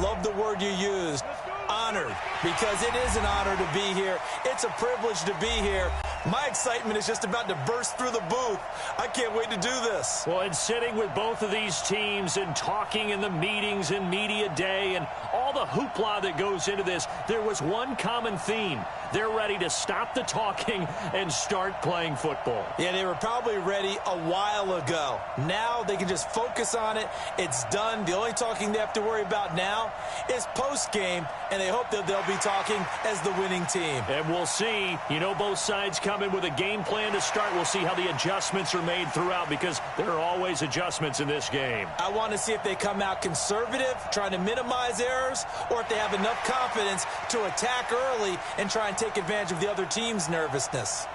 love the word you used, honored, because it is an honor to be here. It's a privilege to be here. My excitement is just about to burst through the booth. I can't wait to do this. Well, and sitting with both of these teams and talking in the meetings and media day and all the hoopla that goes into this, there was one common theme. They're ready to stop the talking and start playing football. Yeah, they were probably ready a while ago. Now they can just focus on it. It's done. The only talking they have to worry about now is post-game, and they hope that they'll be talking as the winning team. And we'll see. You know, both sides come in with a game plan to start. We'll see how the adjustments are made throughout, because there are always adjustments in this game. I want to see if they come out conservative, trying to minimize errors, or if they have enough confidence to attack early and try and take advantage of the other team's nervousness.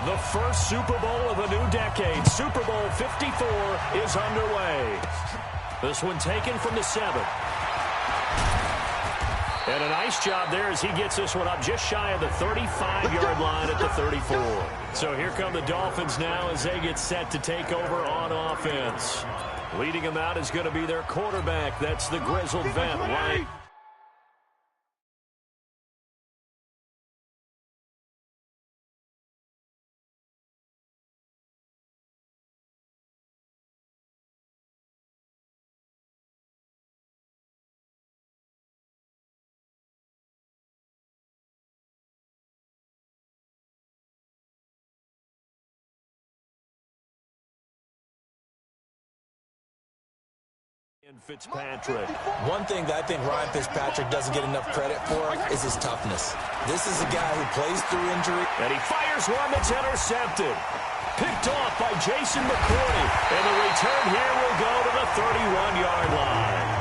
The first Super Bowl of a new decade, Super Bowl 54, is underway. This one taken from the 7. And a nice job there as he gets this one up just shy of the 35-yard line at the 34. So here come the Dolphins now as they get set to take over on offense. Leading them out is going to be their quarterback. That's the grizzled vet, White. And Fitzpatrick. One thing that I think Ryan Fitzpatrick doesn't get enough credit for is his toughness. This is a guy who plays through injury. And he fires one that's intercepted. Picked off by Jason McCourty. And the return here will go to the 31-yard line.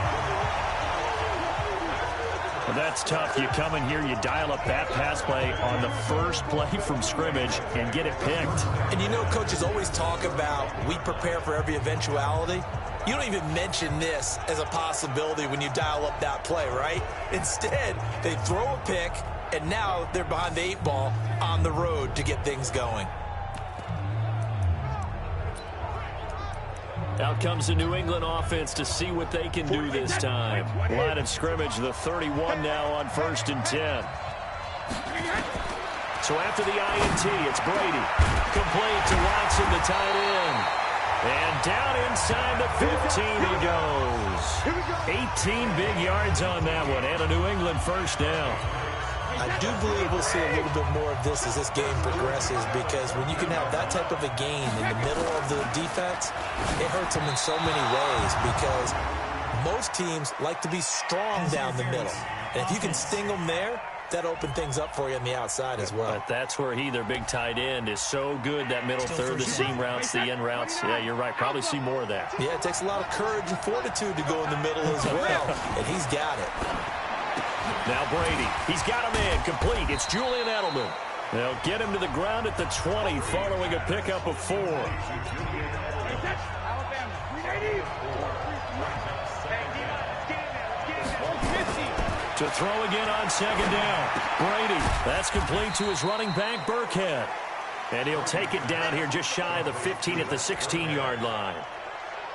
Well, that's tough. You come in here, you dial up that pass play on the first play from scrimmage and get it picked. And you know, coaches always talk about we prepare for every eventuality. You don't even mention this as a possibility when you dial up that play, right? Instead, they throw a pick, and now they're behind the 8 ball on the road to get things going. Out comes the New England offense to see what they can do this time. Line of scrimmage, the 31 now on 1st and 10. So after the INT, it's Brady. Complete to Watson, the tight end. And down inside the 15 he goes. 18 big yards on that one, and a New England first down. I do believe we'll see a little bit more of this as this game progresses, because when you can have that type of a gain in the middle of the defense, it hurts them in so many ways, because most teams like to be strong down the middle. And if you can sting them there, that opened things up for you on the outside as well. But that's where their big tight end, is so good, that middle third, the seam routes, the end routes. Yeah, you're right. Probably see more of that. Yeah, it takes a lot of courage and fortitude to go in the middle as well, and he's got it. Now Brady, he's got him in, complete. It's Julian Edelman. They'll get him to the ground at the 20 following a pickup of 4. To throw again on 2nd down. Brady, that's complete to his running back, Burkhead. And he'll take it down here just shy of the 15 at the 16-yard line.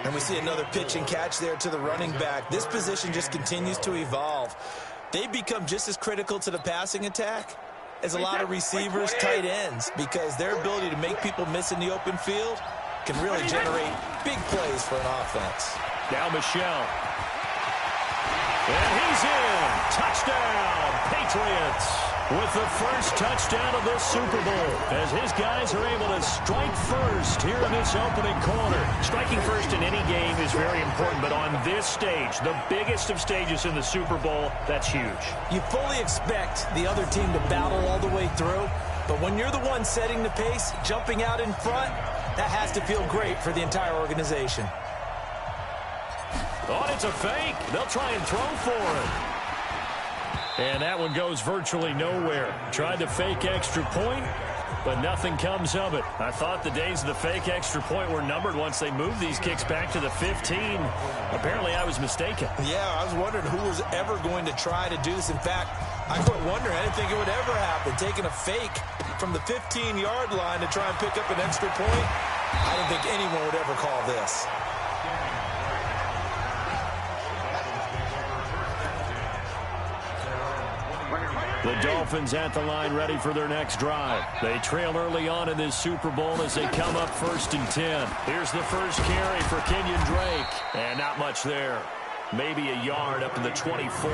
And we see another pitch and catch there to the running back. This position just continues to evolve. They become just as critical to the passing attack as a lot of receivers, tight ends, because their ability to make people miss in the open field can really generate big plays for an offense. Now Michelle. And he's in. Touchdown, Patriots. with the first touchdown of this Super Bowl, as his guys are able to strike first here in this opening quarter. Striking first in any game is very important, but on this stage, the biggest of stages in the Super Bowl, that's huge. You fully expect the other team to battle all the way through, but when you're the one setting the pace, jumping out in front, that has to feel great for the entire organization. Oh, it's a fake. They'll try and throw for it. And that one goes virtually nowhere. Tried to fake extra point, but nothing comes of it. I thought the days of the fake extra point were numbered once they moved these kicks back to the 15. Apparently, I was mistaken. Yeah, I was wondering who was ever going to try to do this. In fact, I quit wondering. I didn't think it would ever happen. Taking a fake from the 15-yard line to try and pick up an extra point, I didn't think anyone would ever call this. The Dolphins at the line ready for their next drive. They trail early on in this Super Bowl as they come up 1st and 10. Here's the first carry for Kenyon Drake. And not much there. Maybe a yard up to the 24.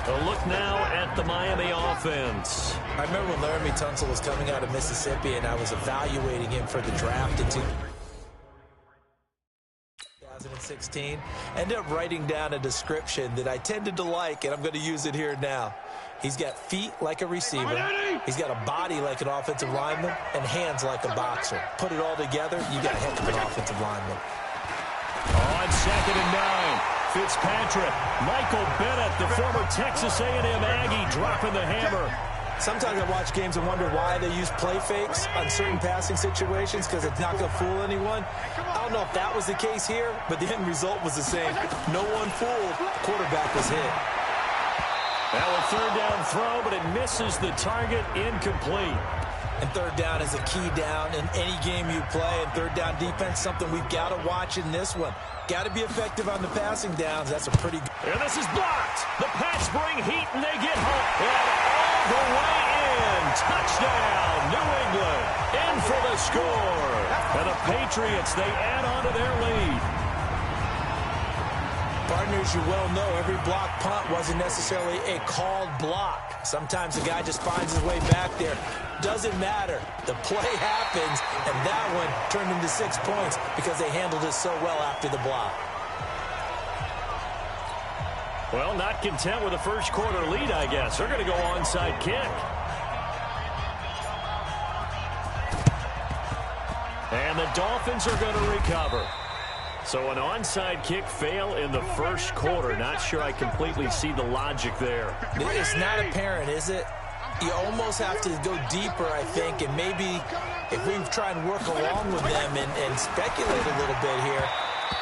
A look now at the Miami offense. I remember when Laramie Tunsil was coming out of Mississippi and I was evaluating him for the draft in 2016. Ended up writing down a description that I tended to like, and I'm going to use it here now. He's got feet like a receiver. He's got a body like an offensive lineman and hands like a boxer. Put it all together, you got a heck of an offensive lineman. On 2nd and 9, Fitzpatrick, Michael Bennett, the former Texas A&M Aggie, dropping the hammer. Sometimes I watch games and wonder why they use play fakes on certain passing situations, because it's not going to fool anyone. I don't know if that was the case here, but the end result was the same. No one fooled. The quarterback was hit. Now a 3rd down throw, but it misses the target, incomplete. And 3rd down is a key down in any game you play. And 3rd down defense, something we've got to watch in this one. Got to be effective on the passing downs. That's a pretty good. And this is blocked. The Pats bring heat, and they get home. And all the way in. Touchdown, New England. In for the score. And the Patriots, they add on to their lead. Partners, you well know every block punt wasn't necessarily a called block. Sometimes the guy just finds his way back there. Doesn't matter. The play happens, and that one turned into 6 points because they handled it so well after the block. Well, not content with a first quarter lead, I guess. They're going to go onside kick. And the Dolphins are going to recover. So an onside kick fail in the first quarter. Not sure I completely see the logic there. It's not apparent, is it? You almost have to go deeper, I think, and maybe if we try and work along with them and speculate a little bit here,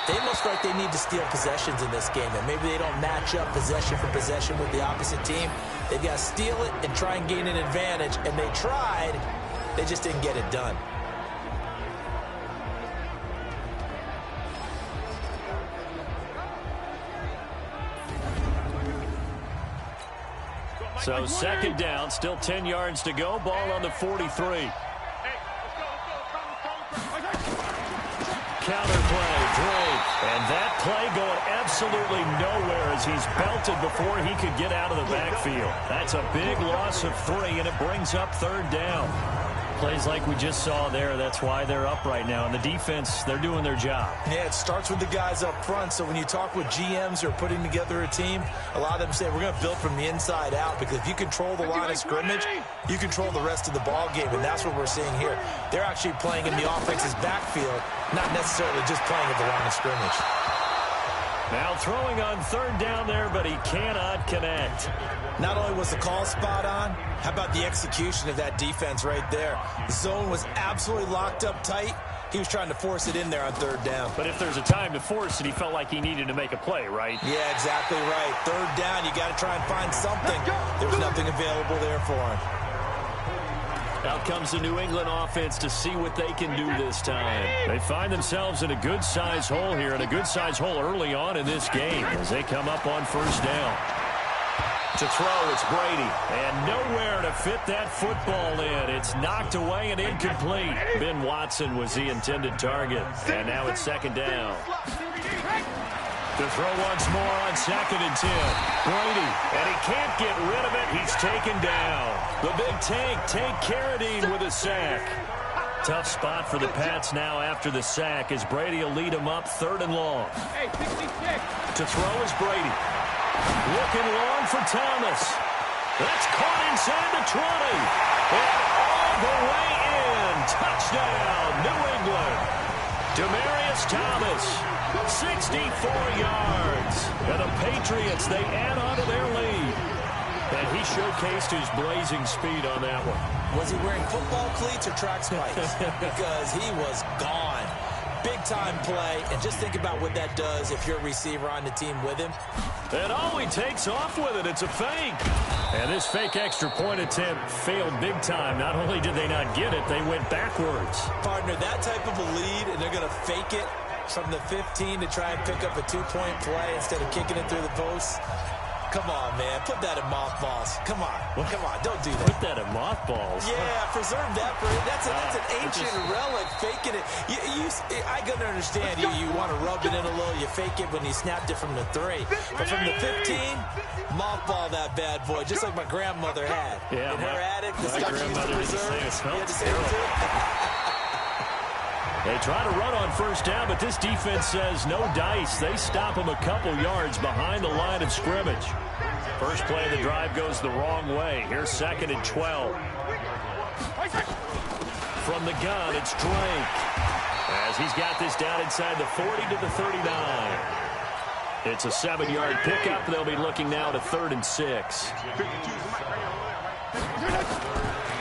they most like they need to steal possessions in this game, and maybe they don't match up possession for possession with the opposite team. They've got to steal it and try and gain an advantage, and they tried. They just didn't get it done. So 2nd down, still 10 yards to go. Ball on the 43. Counter play, Drake. And that play going absolutely nowhere as he's belted before he could get out of the backfield. That's a big loss of 3, and it brings up 3rd down. Plays like we just saw there, that's why they're up right now. And the defense, they're doing their job. Yeah, it starts with the guys up front. So when you talk with GMs who are putting together a team, a lot of them say we're going to build from the inside out, because if you control the line of scrimmage, you control the rest of the ball game, and that's what we're seeing here. They're actually playing in the offense's backfield, not necessarily just playing at the line of scrimmage. Now throwing on 3rd down there, but he cannot connect. Not only was the call spot on, how about the execution of that defense right there? The zone was absolutely locked up tight. He was trying to force it in there on 3rd down. But if there's a time to force it, he felt like he needed to make a play, right? Yeah, exactly right. 3rd down, you got to try and find something. There was nothing available there for him. Out comes the New England offense to see what they can do this time. They find themselves in a good-sized hole here, and a good-sized hole early on in this game as they come up on 1st down. To throw, it's Brady. And nowhere to fit that football in. It's knocked away and incomplete. Ben Watson was the intended target. And now it's 2nd down. To throw once more on 2nd and 10. Brady, and he can't get rid of it. He's taken down. The big tank, Carradine with a sack. Tough spot for the Pats now after the sack as Brady will lead them up 3rd and long. To throw is Brady. Looking long for Thomas. That's caught inside the 20. And all the way in. Touchdown, New England. Demaryius Thomas, 64 yards. And the Patriots, they add on to their lead. And he showcased his blazing speed on that one. Was he wearing football cleats or track spikes? Because he was gone. Big-time play. And just think about what that does if you're a receiver on the team with him. And he takes off with it. It's a fake. And this fake extra point attempt failed big time. Not only did they not get it, they went backwards. Partner, that type of a lead, and they're going to fake it from the 15 to try and pick up a 2-point play instead of kicking it through the posts. Come on, man. Put that in mothballs. Come on. Come on. Don't do that. Put that in mothballs? Yeah, preserve that for it. That's an ancient relic. Faking it. I can understand you want to rub it in a little. You fake it when you snapped it from the 3. But from the 15, mothball that bad boy, just like my grandmother had. Yeah, in her attic, the stuff she used to preserve. You had to say it too. They try to run on 1st down, but this defense says no dice. They stop them a couple yards behind the line of scrimmage. First play of the drive goes the wrong way. Here's 2nd and 12. From the gun, it's Drake. As he's got this down inside the 40 to the 39. It's a 7-yard pickup. They'll be looking now to 3rd and 6.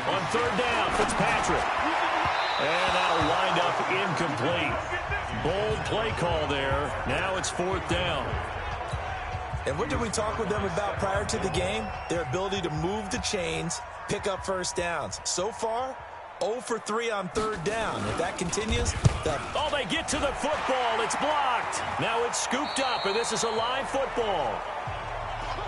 On 3rd down, Fitzpatrick. And that'll wind up incomplete. Bold play call there. Now it's 4th down. And what did we talk with them about prior to the game? Their ability to move the chains, pick up 1st downs. So far, 0 for 3 on 3rd down. If that continues, they get to the football. It's blocked. Now it's scooped up, and this is a live football.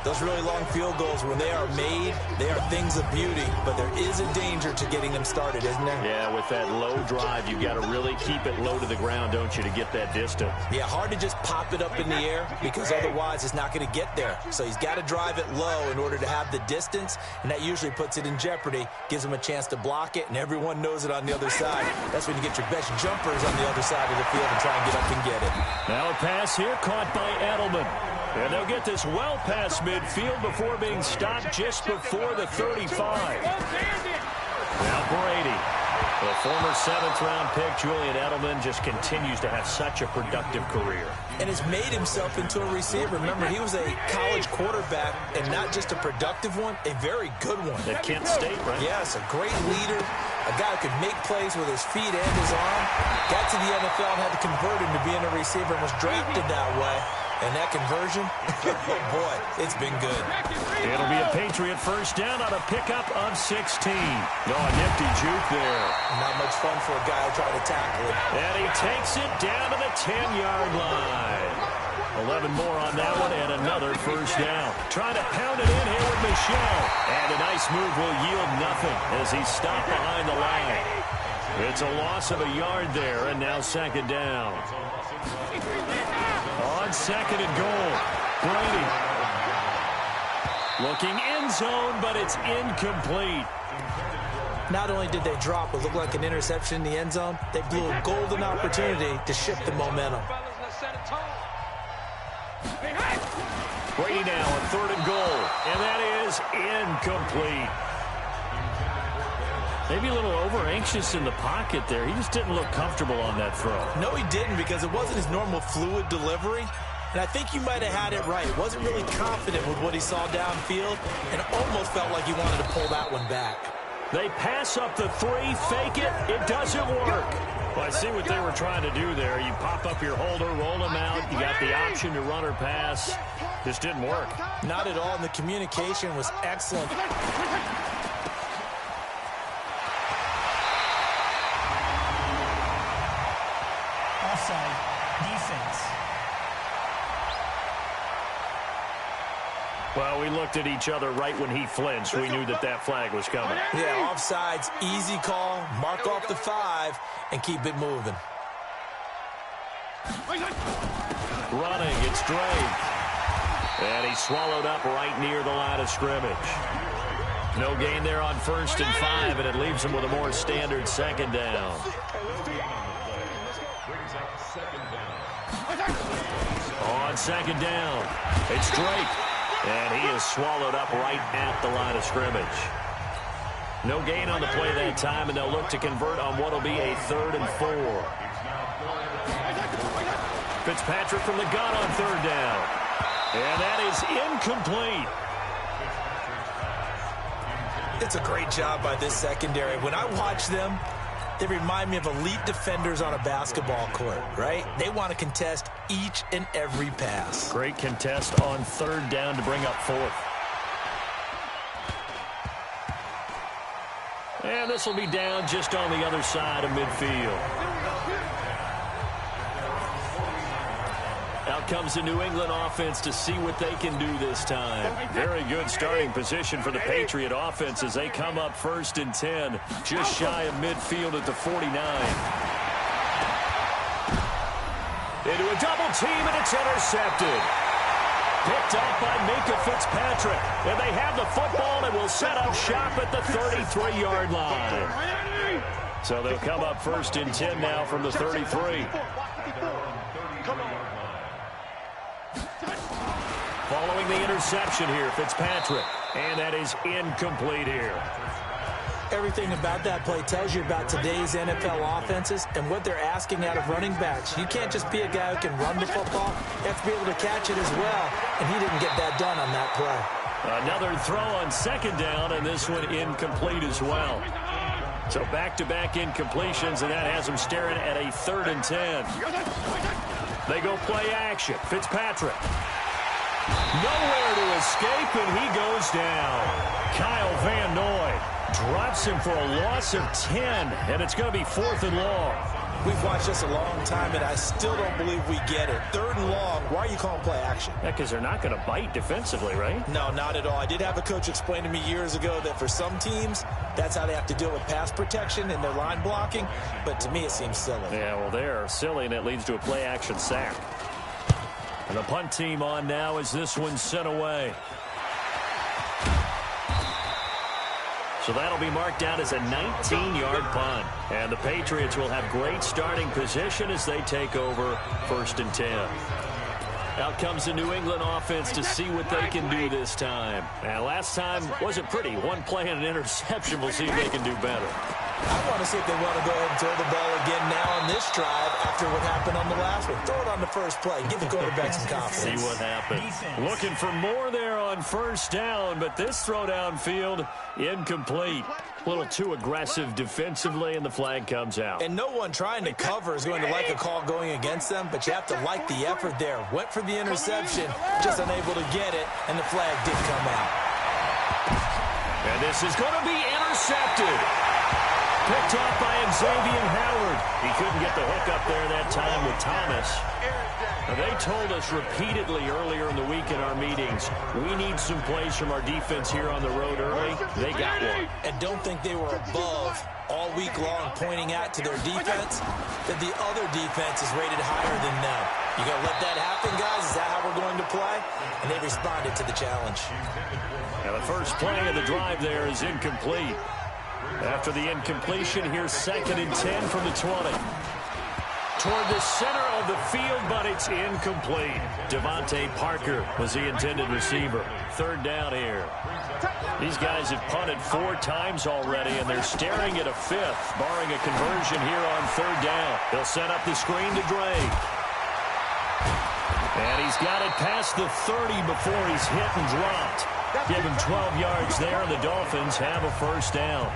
Those really long field goals, when they are made, they are things of beauty. But there is a danger to getting them started, isn't there? Yeah, with that low drive, you've got to really keep it low to the ground, don't you, to get that distance. Yeah, hard to just pop it up in the air because otherwise it's not going to get there. So he's got to drive it low in order to have the distance, and that usually puts it in jeopardy, gives him a chance to block it, and everyone knows it on the other side. That's when you get your best jumpers on the other side of the field and try and get up and get it. Now a pass here caught by Edelman. And they'll get this well past midfield before being stopped just before the 35. Now Brady. The former 7th-round pick, Julian Edelman, just continues to have such a productive career. And has made himself into a receiver. Remember, he was a college quarterback, and not just a productive one, a very good one. At Kent State, right? Yes, a great leader, a guy who could make plays with his feet and his arm. Got to the NFL and had to convert him to being a receiver and was drafted that way. And that conversion, oh boy, it's been good. It'll be a Patriot 1st down on a pickup of 16. No, a nifty juke there. Not much fun for a guy trying to tackle it. And he takes it down to the 10-yard line. 11 more on that one and another 1st down. Trying to pound it in here with Michelle. And a nice move will yield nothing as he's stopped behind the line. It's a loss of a yard there, and now 2nd down. On 2nd and goal, Brady. Looking end zone, but it's incomplete. Not only did they drop what looked like an interception in the end zone, they blew a golden opportunity to shift the momentum. Brady now on 3rd and goal, and that is incomplete. Maybe a little over-anxious in the pocket there. He just didn't look comfortable on that throw. No, he didn't, because it wasn't his normal fluid delivery. And I think you might have had it right. He wasn't really confident with what he saw downfield and almost felt like he wanted to pull that one back. They pass up the 3, fake it. It doesn't work. Well, I see what they were trying to do there. You pop up your holder, roll him out. You got the option to run or pass. Just didn't work. Not at all, and the communication was excellent. Offside, defense. Well, we looked at each other right when he flinched. We knew that that flag was coming. Yeah, offsides, easy call, mark off the 5, and keep it moving. Running, it's Drake. And he's swallowed up right near the line of scrimmage. No gain there on 1st and 5, and it leaves him with a more standard 2nd down. On 2nd down, it's Drake. And he is swallowed up right at the line of scrimmage. No gain on the play that time, and they'll look to convert on what will be a 3rd and 4. Fitzpatrick from the gun on 3rd down. And that is incomplete. It's a great job by this secondary. When I watch them, they remind me of elite defenders on a basketball court, right? They want to contest each and every pass. Great contest on 3rd down to bring up 4th. And this will be down just on the other side of midfield. Out comes the New England offense to see what they can do this time. Very good starting position for the Patriot offense as they come up 1st and 10, just shy of midfield at the 49. Into a double team, and it's intercepted. Picked up by Minka Fitzpatrick. And they have the football and will set up shop at the 33-yard line. So they'll come up 1st and 10 now from the 33. Following the interception here, Fitzpatrick. And that is incomplete here. Everything about that play tells you about today's NFL offenses and what they're asking out of running backs. You can't just be a guy who can run the football. You have to be able to catch it as well, and he didn't get that done on that play. Another throw on 2nd down, and this one incomplete as well. So back-to-back incompletions, and that has them staring at a 3rd and 10. They go play action. Fitzpatrick. Nowhere to escape, and he goes down. Kyle Van Noy drops him for a loss of 10, and it's going to be 4th and long. We've watched this a long time, and I still don't believe we get it. 3rd and long, why are you calling play action? Yeah, because they're not going to bite defensively, right? No, not at all. I did have a coach explain to me years ago that for some teams, that's how they have to deal with pass protection and their line blocking, but to me it seems silly. Yeah, well, they're silly, and it leads to a play action sack. And the punt team on now as this one's sent away. So that'll be marked down as a 19-yard punt. And the Patriots will have great starting position as they take over 1st and 10. Out comes the New England offense to see what they can do this time. And last time wasn't pretty. One play and an interception. We'll see if they can do better. I want to see if they want to go ahead and throw the ball again now on this drive after what happened on the last one. Throw it on the first play. Give the quarterback some confidence. See what happens. Looking for more there on 1st down, but this throw downfield incomplete. A little too aggressive defensively, and the flag comes out. And no one trying to cover is going to like a call going against them, but you have to like the effort there. Went for the interception, just unable to get it, and the flag did come out. And this is going to be intercepted. Picked off by Xavier Howard. He couldn't get the hook up there that time with Thomas. Now, they told us repeatedly earlier in the week in our meetings, we need some plays from our defense here on the road early. They got one. And don't think they were above all week long pointing out to their defense that the other defense is rated higher than them. You going to let that happen, guys? Is that how we're going to play? And they responded to the challenge. Now, the first play of the drive there is incomplete. After the incompletion, here's 2nd and 10 from the 20. Toward the center of the field, but it's incomplete. Devontae Parker was the intended receiver. 3rd down here. These guys have punted 4 times already, and they're staring at a 5th, barring a conversion here on 3rd down. They'll set up the screen to Drake. And he's got it past the 30 before he's hit and dropped. Give him 12 yards there, and the Dolphins have a 1st down.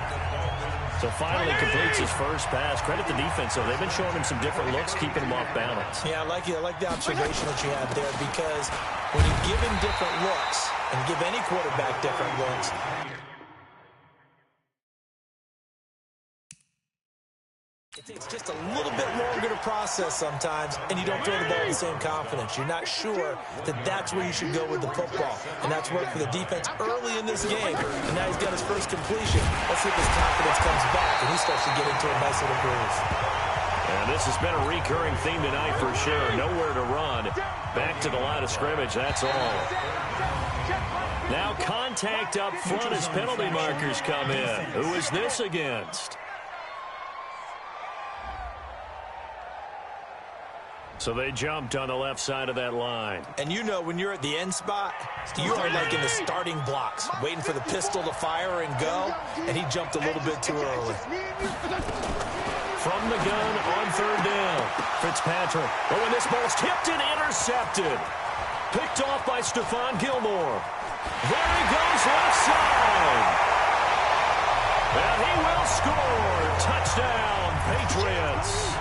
So finally completes his first pass. Credit the defense, though. They've been showing him some different looks, keeping him off balance. Yeah, I like the observation that you have there, because when you give him different looks and give any quarterback different looks, it takes just a little bit longer to process sometimes, and you don't throw the ball with the same confidence. You're not sure that that's where you should go with the football. And that's worked for the defense early in this game. And now he's got his first completion. Let's see if his confidence comes back and he starts to get into a nice little groove. And And this has been a recurring theme tonight for sure. Nowhere to run. Back to the line of scrimmage, that's all. Now contact up front as penalty markers come in. Who is this against? So they jumped on the left side of that line. And you know when you're at the end spot, you are like in the starting blocks, waiting for the pistol to fire and go, and he jumped a little bit too early. From the gun on third down, Fitzpatrick. Oh, and this ball's tipped and intercepted. Picked off by Stephon Gilmore. There he goes left side. And he will score. Touchdown, Patriots.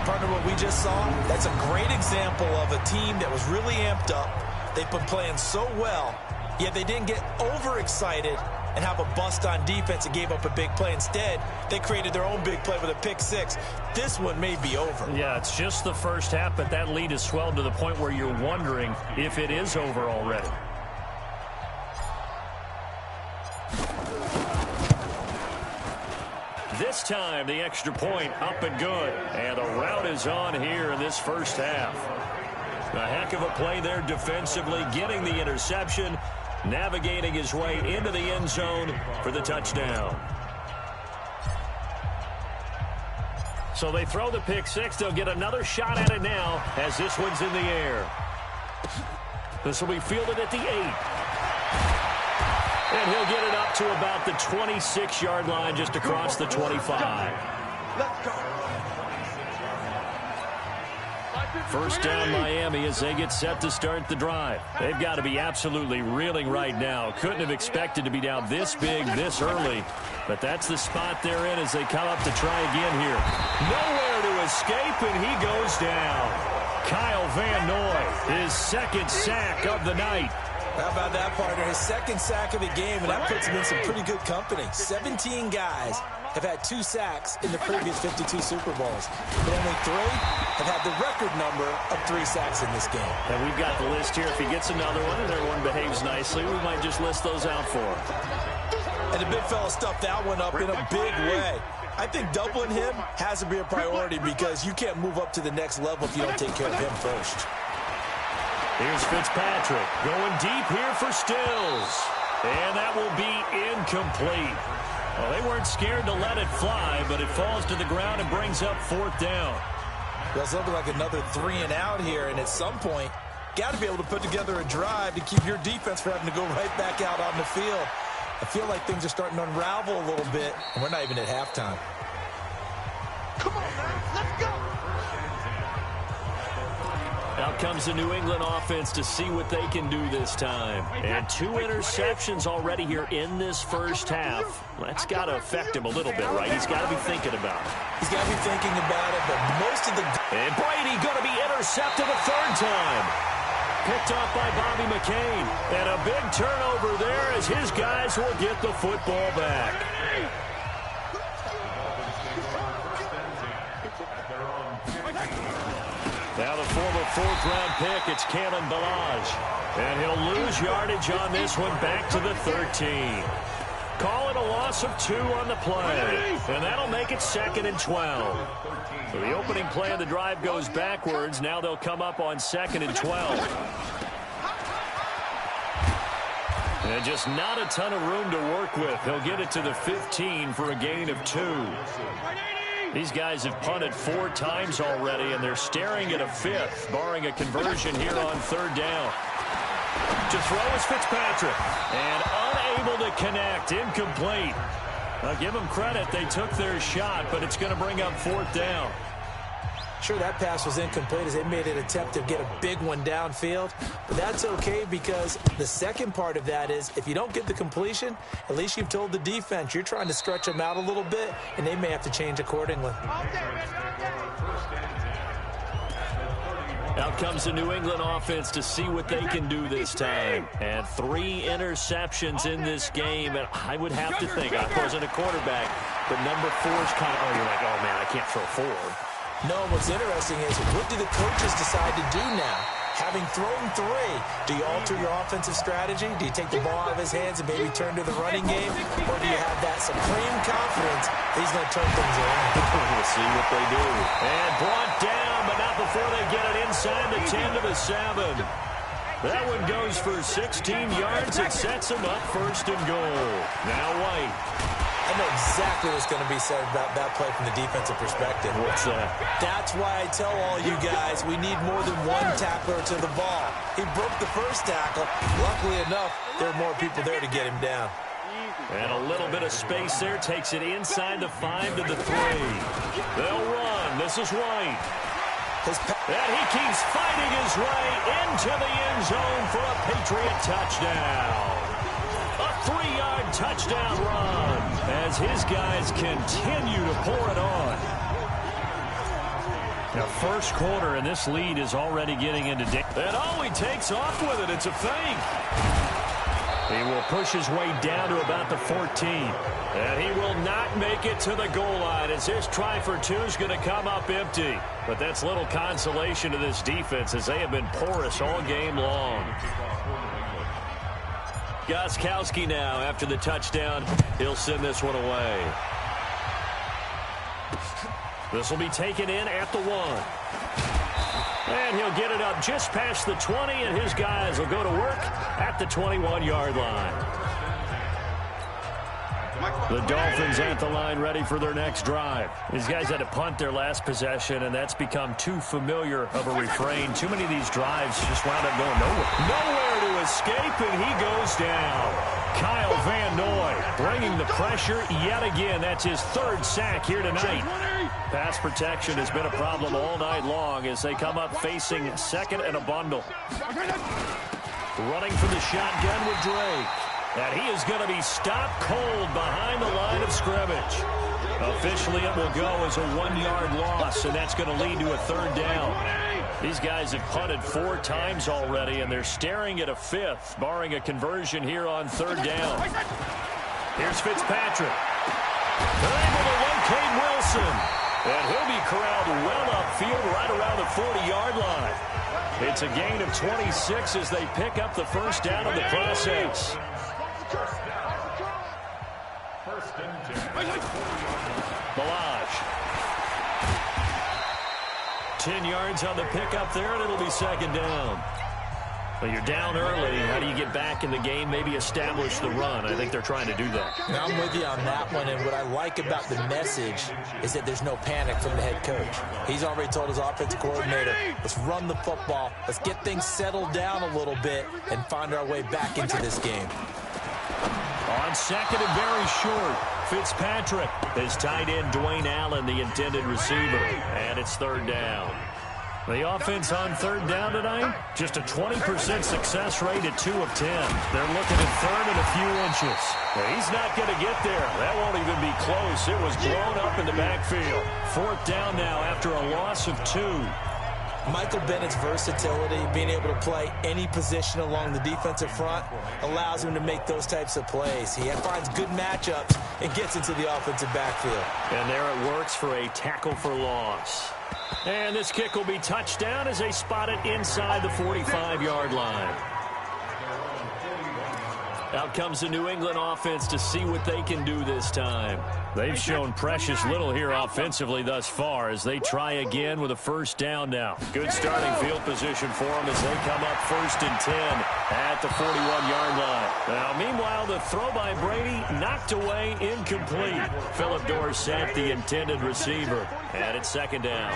Partner, what we just saw, that's a great example of a team that was really amped up. They've been playing so well, yet they didn't get overexcited and have a bust on defense and gave up a big play. Instead, they created their own big play with a pick six. This one may be over. Yeah, it's just the first half, but that lead has swelled to the point where you're wondering if it is over already. This time, the extra point up and good. And the route is on here in this first half. A heck of a play there defensively, getting the interception, navigating his way into the end zone for the touchdown. So they throw the pick six. They'll get another shot at it now as this one's in the air. This will be fielded at the 8. And he'll get it up to about the 26-yard line just across the 25. Let's go. First down Miami as they get set to start the drive. They've got to be absolutely reeling right now. Couldn't have expected to be down this big this early. But that's the spot they're in as they come up to try again here. Nowhere to escape, and he goes down. Kyle Van Noy, his second sack of the night. How about that, partner? His second sack of the game, and that puts him in some pretty good company. 17 guys have had 2 sacks in the previous 52 Super Bowls. But only 3 have had the record number of 3 sacks in this game. And we've got the list here. If he gets another one and everyone behaves nicely, we might just list those out for him. And the big fella stuffed that one up in a big way. I think doubling him has to be a priority because you can't move up to the next level if you don't take care of him first. Here's Fitzpatrick going deep here for Stills. And that will be incomplete. Well, they weren't scared to let it fly, but it falls to the ground and brings up 4th down. Well, it's looking like another 3 and out here, and at some point, got to be able to put together a drive to keep your defense from having to go right back out on the field. I feel like things are starting to unravel a little bit, and we're not even at halftime. Come on, man. Let's go. Out comes the New England offense to see what they can do this time. And 2 interceptions already here in this first half. That's got to affect him a little bit, right? He's got to be thinking about it. He's got to be thinking about it, but most of the... And Brady going to be intercepted a 3rd time. Picked off by Bobby McCain. And a big turnover there as his guys will get the football back. Now the former 4th-round pick, it's Kalen Ballage. And he'll lose yardage on this one back to the 13. Call it a loss of 2 on the play. And that'll make it 2nd and 12. So the opening play of the drive goes backwards. Now they'll come up on 2nd and 12. And just not a ton of room to work with. He'll get it to the 15 for a gain of 2. These guys have punted 4 times already, and they're staring at a 5th, barring a conversion here on 3rd down. To throw is Fitzpatrick, and unable to connect, incomplete. I'll give them credit, they took their shot, but it's going to bring up 4th down. Sure, that pass was incomplete as they made an attempt to get a big one downfield. But that's okay because the second part of that is if you don't get the completion, at least you've told the defense you're trying to stretch them out a little bit, and they may have to change accordingly. Out comes the New England offense to see what they can do this time. And 3 interceptions in this game. And I would have to think, I wasn't a quarterback, but number 4 is kind of, oh, you're like, oh, man, I can't throw 4. No, what's interesting is what do the coaches decide to do now? Having thrown 3, do you alter your offensive strategy? Do you take the ball out of his hands and maybe turn to the running game? Or do you have that supreme confidence that he's going to turn things around? We'll see what they do. And brought down, but not before they get it inside the 10 to the 7. That one goes for 16 yards. It sets him up first and goal. Now White. I know exactly what's going to be said about that play from the defensive perspective. What's that? That's why I tell all you guys we need more than one tackler to the ball. He broke the first tackle. Luckily enough, there are more people there to get him down. And a little bit of space there. Takes it inside the 5 to the 3. They'll run. This is White. And he keeps fighting his way into the end zone for a Patriot touchdown. A 3-yard touchdown run as his guys continue to pour it on. Now, first quarter, and this lead is already getting into danger. And he takes off with it. It's a fake. He will push his way down to about the 14. And he will not make it to the goal line as this try for 2 is going to come up empty. But that's little consolation to this defense as they have been porous all game long. Gostkowski now after the touchdown. He'll send this one away. This will be taken in at the 1. And he'll get it up just past the 20, and his guys will go to work at the 21-yard line. The Dolphins at the line ready for their next drive. These guys had to punt their last possession, and that's become too familiar of a refrain. Too many of these drives just wound up going nowhere. Nowhere to escape, and he goes down. Kyle Van Noy bringing the pressure yet again. That's his 3rd sack here tonight. Pass protection has been a problem all night long as they come up facing 2nd and a bundle. Running for the shotgun with Drake. And he is going to be stopped cold behind the line of scrimmage. Officially, it will go as a 1-yard loss, and that's going to lead to a 3rd down. These guys have punted 4 times already, and they're staring at a 5th, barring a conversion here on 3rd down. Here's Fitzpatrick. They're able to locate Wilson. And he'll be corralled well upfield right around the 40-yard line. It's a gain of 26 as they pick up the first down of the process. 10 yards on the pickup there, and it'll be 2nd down. Well, you're down early. How do you get back in the game, maybe establish the run? I think they're trying to do that. Now, I'm with you on that one, and what I like about the message is that there's no panic from the head coach. He's already told his offensive coordinator, let's run the football, let's get things settled down a little bit and find our way back into this game. On 2nd and very short, Fitzpatrick has tied in Dwayne Allen, the intended receiver, and it's 3rd down. The offense on 3rd down tonight, just a 20% success rate at 2 of 10. They're looking at 3rd and a few inches. Now, he's not going to get there. That won't even be close. It was blown up in the backfield. 4th down now after a loss of 2. Michael Bennett's versatility, being able to play any position along the defensive front, allows him to make those types of plays. He finds good matchups and gets into the offensive backfield. And there it works for a tackle for loss. And this kick will be touchdown as they spot it inside the 45-yard line. Out comes the New England offense to see what they can do this time. They've shown precious little here offensively thus far as they try again with a 1st down now. Good starting field position for them as they come up 1st and 10 at the 41-yard line. Now, meanwhile, the throw by Brady knocked away, incomplete. Philip Dorsett, the intended receiver, and it's 2nd down.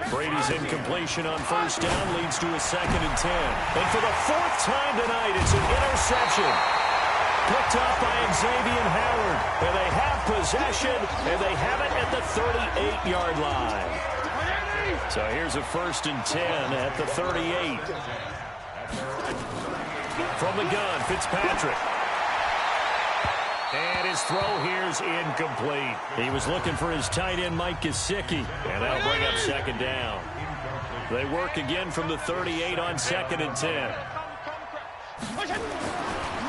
Brady's incompletion on 1st down leads to a 2nd and 10. And for the 4th time tonight, it's an interception. Picked up by Xavier Howard, and they have possession, and they have it at the 38-yard line. So here's a 1st and 10 at the 38. From the gun, Fitzpatrick. And his throw here's incomplete. He was looking for his tight end, Mike Gesicki, and that'll bring up 2nd down. They work again from the 38 on 2nd and 10.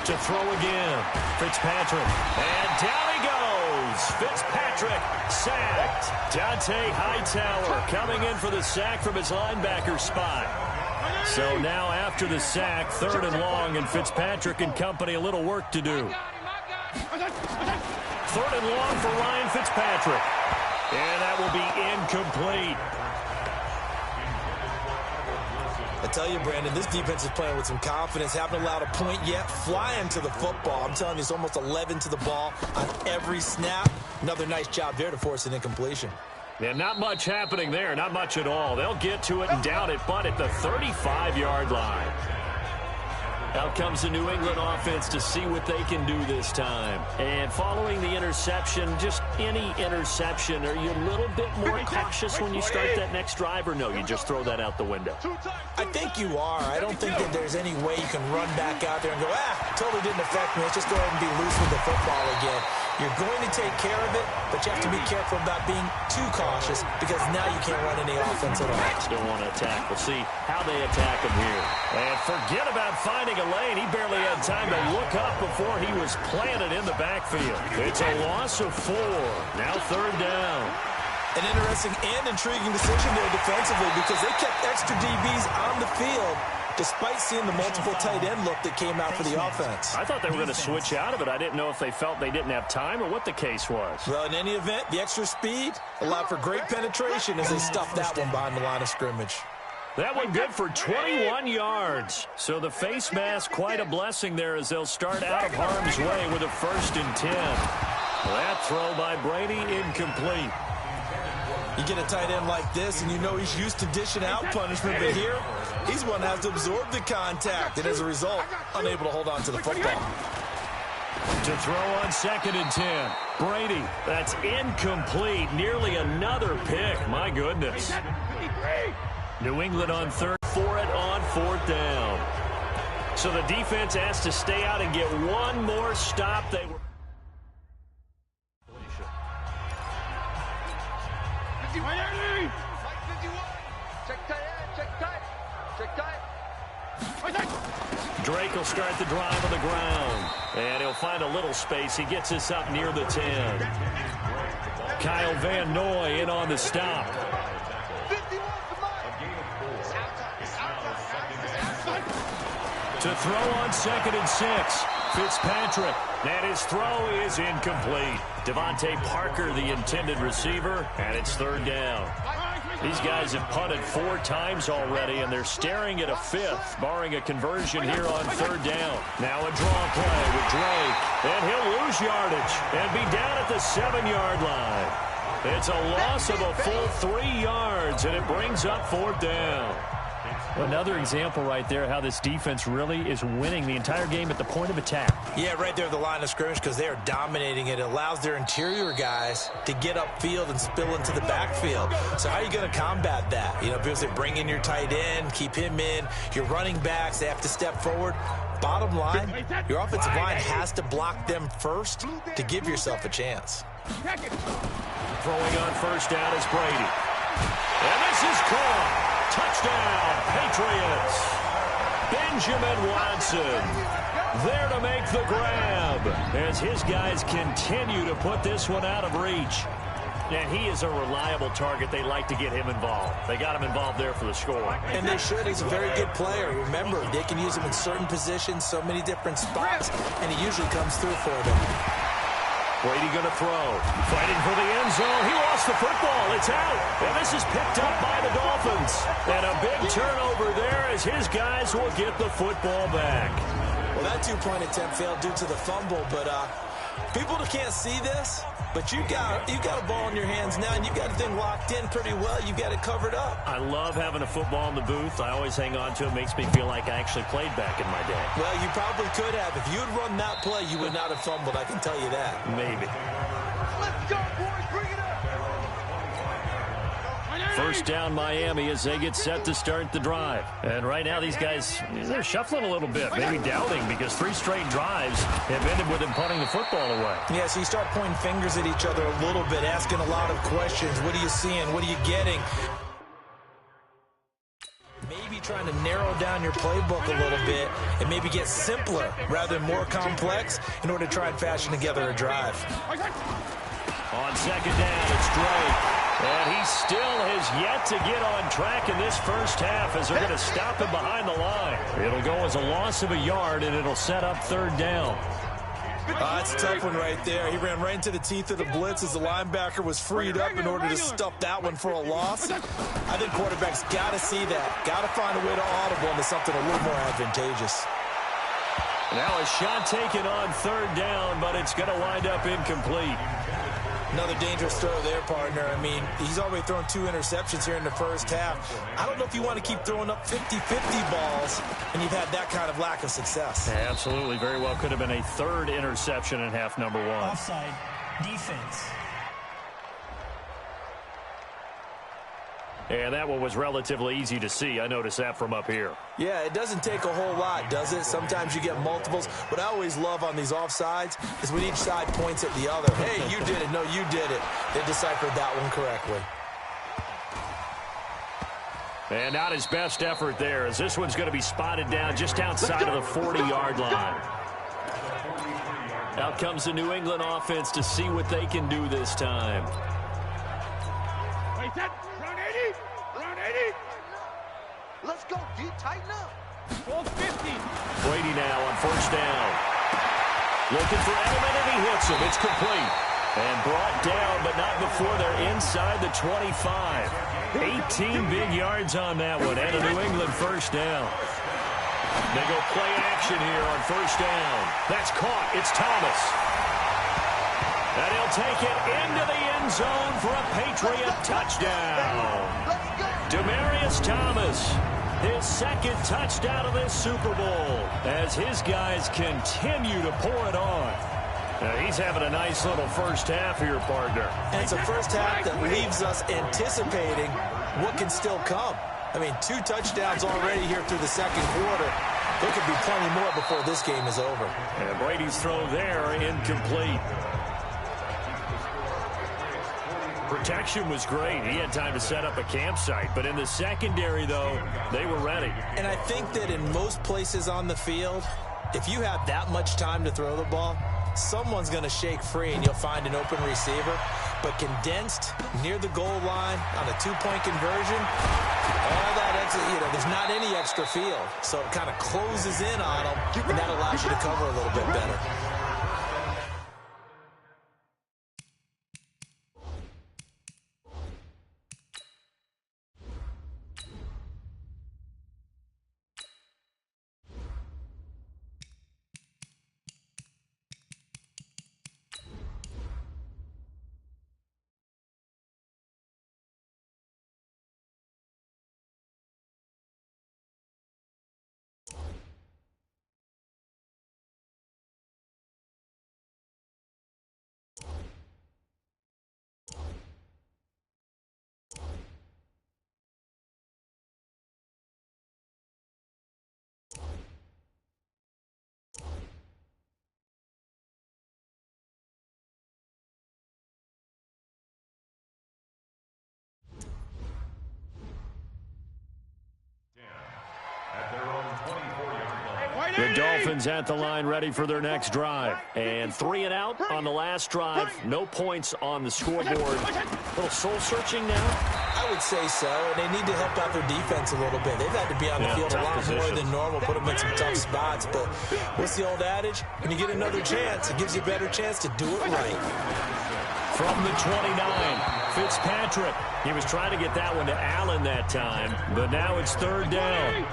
To throw again, Fitzpatrick, and down he goes. Fitzpatrick sacked. Dante Hightower coming in for the sack from his linebacker spot. So now after the sack, 3rd and long, and Fitzpatrick and company a little work to do. 3rd and long for Ryan Fitzpatrick. And that will be incomplete. I tell you, Brandon, this defense is playing with some confidence. Haven't allowed a point yet. Flying to the football. I'm telling you, it's almost 11 to the ball on every snap. Another nice job there to force an incompletion. Yeah, not much happening there. Not much at all. They'll get to it and down it, but at the 35-yard line. Out comes the New England offense to see what they can do this time. And following the interception, just any interception, are you a little bit more cautious when you start that next drive, or no, you just throw that out the window? I think you are. I don't think that there's any way you can run back out there and go, totally didn't affect me. Let's just go ahead and be loose with the football again. You're going to take care of it, but you have to be careful about being too cautious because now you can't run any offense at all. Still want to attack. We'll see how they attack him here. And forget about finding a lane. He barely had time to look up before he was planted in the backfield. It's a loss of 4. Now 3rd down. An interesting and intriguing decision there defensively because they kept extra DBs on the field despite seeing the multiple tight end look that came out for the offense. I thought they were going to switch out of it. I didn't know if they felt they didn't have time or what the case was. Well, in any event, the extra speed allowed for great penetration as they stuffed that one behind the line of scrimmage. That one good for 21 yards. So the face mask, quite a blessing there as they'll start out of harm's way with a 1st and 10. That throw by Brady incomplete. You get a tight end like this, and you know he's used to dishing out punishment, but here, he's one that has to absorb the contact, and as a result, unable to hold on to the football. To throw on 2nd and 10. Brady, that's incomplete. Nearly another pick. My goodness. New England on 3rd, for it on 4th down. So the defense has to stay out and get one more stop. They were. Drake will start the drive on the ground. And he'll find a little space. He gets us up near the 10. Kyle Van Noy in on the stop. To throw on 2nd and 6. Fitzpatrick. And his throw is incomplete. Devontae Parker, the intended receiver, and it's 3rd down. These guys have punted 4 times already, and they're staring at a 5th, barring a conversion here on 3rd down. Now a draw play with Drake, and he'll lose yardage and be down at the 7-yard line. It's a loss of a full 3 yards, and it brings up 4th down. Another example right there how this defense really is winning the entire game at the point of attack. Yeah, right there at the line of scrimmage because they are dominating it. It allows their interior guys to get upfield and spill into the backfield. So how are you going to combat that? You know, because they bring in your tight end, keep him in. Your running backs, they have to step forward. Bottom line, your offensive line has to block them first to give yourself a chance. Throwing on 1st down is Brady. And this is caught. Touchdown, Patriots. Benjamin Watson there to make the grab as his guys continue to put this one out of reach. And he is a reliable target. They like to get him involved. They got him involved there for the score. And they should. He's a very good player. Remember, they can use him in certain positions, so many different spots, and he usually comes through for them. Brady going to throw. Fighting for the end zone. He lost the football. It's out. And this is picked up by the Dolphins. And a big turnover there as his guys will get the football back. Well, that 2-point attempt failed due to the fumble, but people can't see this, but you got a ball in your hands now, and you got the thing locked in pretty well. You got it covered up. I love having a football in the booth. I always hang on to it. Makes me feel like I actually played back in my day. Well, you probably could have. If you had run that play, you would not have fumbled. I can tell you that. Maybe. Let's go, boys. Bring it up. 1st down Miami as they get set to start the drive. And right now these guys, they're shuffling a little bit, maybe doubting because 3 straight drives have ended with them punting the football away. Yeah, so you start pointing fingers at each other a little bit, asking a lot of questions. What are you seeing? What are you getting? Maybe trying to narrow down your playbook a little bit and maybe get simpler rather than more complex in order to try and fashion together a drive. On second down, it's Drake. And he still has yet to get on track in this first half as they're going to stop him behind the line. It'll go as a loss of a yard, and it'll set up third down. That's a tough one right there. He ran right into the teeth of the blitz as the linebacker was freed up in order to stuff that one for a loss. I think quarterbacks got to see that. Got to find a way to audible into something a little more advantageous. Now a shot taken on third down, but it's going to wind up incomplete. Another dangerous throw there, partner. I mean, he's already thrown 2 interceptions here in the first half. I don't know if you want to keep throwing up 50-50 balls, and you've had that kind of lack of success. Yeah, absolutely. Very well could have been a third interception in half number 1. Offside. Defense. And that one was relatively easy to see. I noticed that from up here. Yeah, it doesn't take a whole lot, does it? Sometimes you get multiples. What I always love on these offsides is when each side points at the other. Hey, you did it. No, you did it. They deciphered that one correctly. And not his best effort there, as this one's going to be spotted down just outside of the 40-yard line. Out comes the New England offense to see what they can do this time. Let's go, D. Tighten up. 50. Brady now on first down. Looking for Edelman, and he hits him. It's complete. And brought down, but not before they're inside the 25. 18 big yards on that one, and a New England first down. They go play action here on first down. That's caught. It's Thomas. And he'll take it into the end zone for a Patriot touchdown. Demaryius Thomas, his second touchdown of this Super Bowl, as his guys continue to pour it on. He's having a nice little first half here, partner. And it's a first half that leaves us anticipating what can still come. I mean, 2 touchdowns already here through the second quarter. There could be plenty more before this game is over. And Brady's throw there, incomplete. Protection was great. He had time to set up a campsite. But in the secondary, though, they were ready. And I think that in most places on the field, if you have that much time to throw the ball, someone's going to shake free and you'll find an open receiver. But condensed near the goal line on a 2-point conversion, all that extra, there's not any extra field. So it kind of closes in on them, and that allows you to cover a little bit better. The Dolphins at the line ready for their next drive. And 3 and out on the last drive. No points on the scoreboard. A little soul-searching now? I would say so, and they need to help out their defense a little bit. They've had to be on the field a lot more than normal, put them in some tough spots. But what's the old adage? When you get another chance, it gives you a better chance to do it right. From the 29, Fitzpatrick. He was trying to get that one to Allen that time, but now it's third down.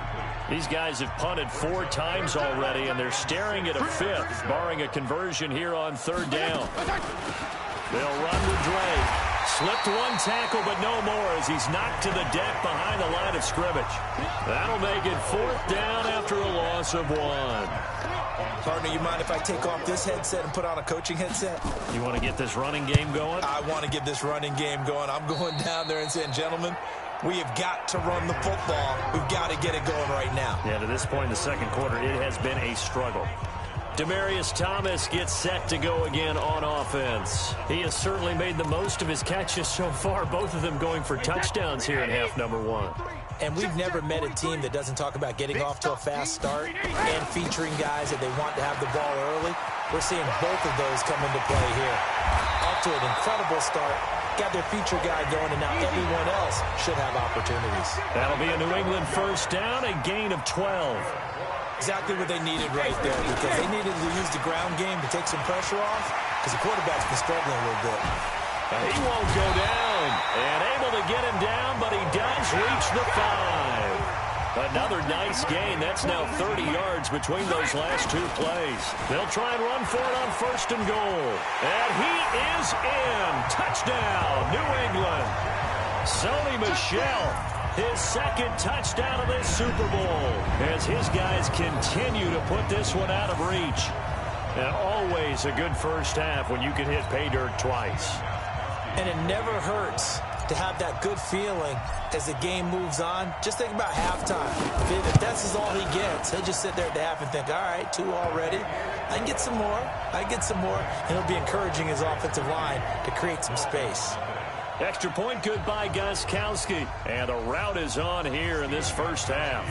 These guys have punted 4 times already, and they're staring at a 5th, barring a conversion here on third down. They'll run with Drake. Slipped 1 tackle, but no more as he's knocked to the deck behind the line of scrimmage. That'll make it 4th down after a loss of 1. Partner, you mind if I take off this headset and put on a coaching headset? You want to get this running game going? I want to get this running game going. I'm going down there and saying, gentlemen, we have got to run the football. We've got to get it going right now. Yeah, to this point in the second quarter, it has been a struggle. Demaryius Thomas gets set to go again on offense. He has certainly made the most of his catches so far, both of them going for touchdowns here in half number 1. And we've never met a team that doesn't talk about getting off to a fast start and featuring guys that they want to have the ball early. We're seeing both of those come into play here. Off to an incredible start. Got their feature guy going, and now everyone else should have opportunities. That'll be a New England first down, a gain of 12. Exactly what they needed right there, because they needed to use the ground game to take some pressure off, because the quarterback's been struggling a little bit. He won't go down, and able to get him down, but he does reach the 5. Another nice gain. That's now 30 yards between those last two plays. They'll try and run for it on first and goal. And he is in. Touchdown, New England. Sony Michel, his second touchdown of this Super Bowl, as his guys continue to put this one out of reach. And always a good first half when you can hit pay dirt twice. And it never hurts to have that good feeling as the game moves on. Just think about halftime. If that's all he gets, he'll just sit there at the half and think, all right, 2 already. I can get some more. I can get some more. And he'll be encouraging his offensive line to create some space. Extra point good by Gostkowski. And the route is on here in this first half.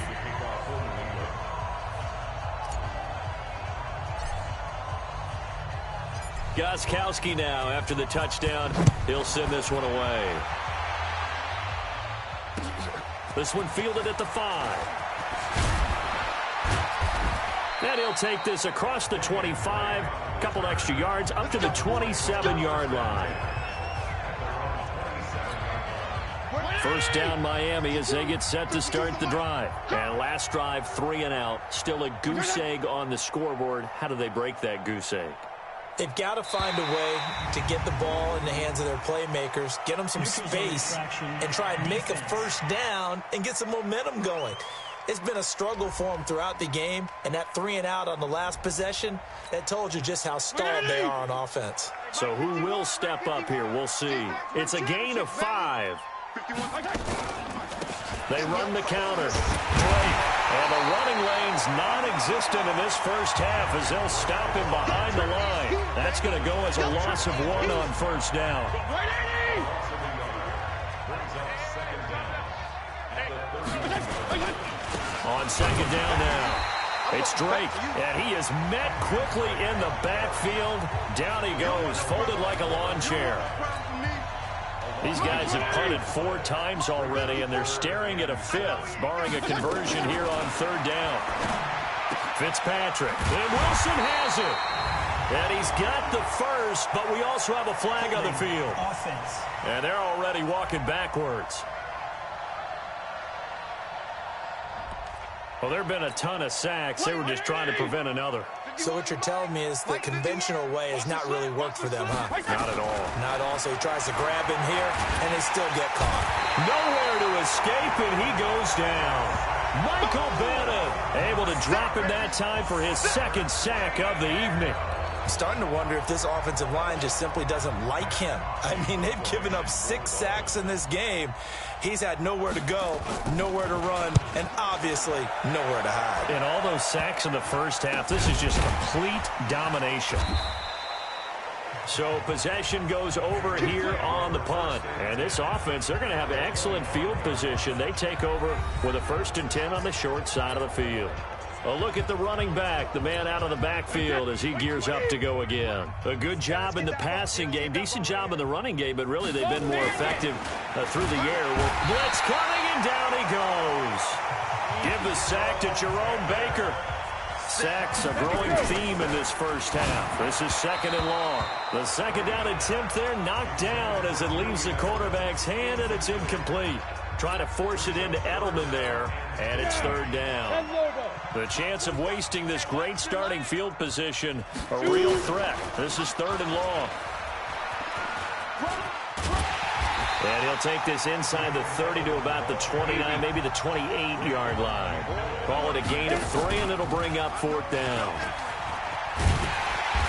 Gostkowski now after the touchdown. He'll send this one away. This one fielded at the 5. And he'll take this across the 25. Couple extra yards up to the 27-yard line. First down Miami as they get set to start the drive. And last drive, 3 and out. Still a goose egg on the scoreboard. How do they break that goose egg? They've got to find a way to get the ball in the hands of their playmakers, get them some space, and try and make a first down and get some momentum going. It's been a struggle for them throughout the game, and that 3 and out on the last possession, that told you just how stalled they are on offense. So who will step up here? We'll see. It's a gain of 5. They run the counter. And the running lane's non-existent in this first half as they'll stop him behind the line. That's going to go as a loss of 1 on first down. On second down now, it's Drake, and he is met quickly in the backfield. Down he goes, folded like a lawn chair. These guys have punted 4 times already, and they're staring at a 5th, barring a conversion here on third down. Fitzpatrick, and Wilson has it. And he's got the first, but we also have a flag on the field. Offense. And they're already walking backwards. Well, there have been a ton of sacks. They were just trying to prevent another. So what you're telling me is the conventional way has not really worked for them, huh? Not at all. Not all. So he tries to grab him here, and they still get caught. Nowhere to escape, and he goes down. Michael Bennett able to drop him that time for his second sack of the evening. I'm starting to wonder if this offensive line just simply doesn't like him. I mean, they've given up 6 sacks in this game. He's had nowhere to go, nowhere to run, and obviously nowhere to hide. And all those sacks in the first half, this is just complete domination. So possession goes over here on the punt. And this offense, they're going to have excellent field position. They take over with a 1st and 10 on the short side of the field. A look at the running back, the man out of the backfield as he gears up to go again. A good job in the passing game, decent job in the running game, but really they've been more effective through the air. With blitz coming, and down he goes. Give the sack to Jerome Baker. Sacks a growing theme in this first half. This is 2nd and long. The second down attempt there knocked down as it leaves the quarterback's hand, and it's incomplete. Trying to force it into Edelman there, and it's 3rd down. The chance of wasting this great starting field position, a real threat. This is 3rd and long. And he'll take this inside the 30 to about the 29, maybe the 28-yard line. Call it a gain of 3, and it'll bring up 4th down.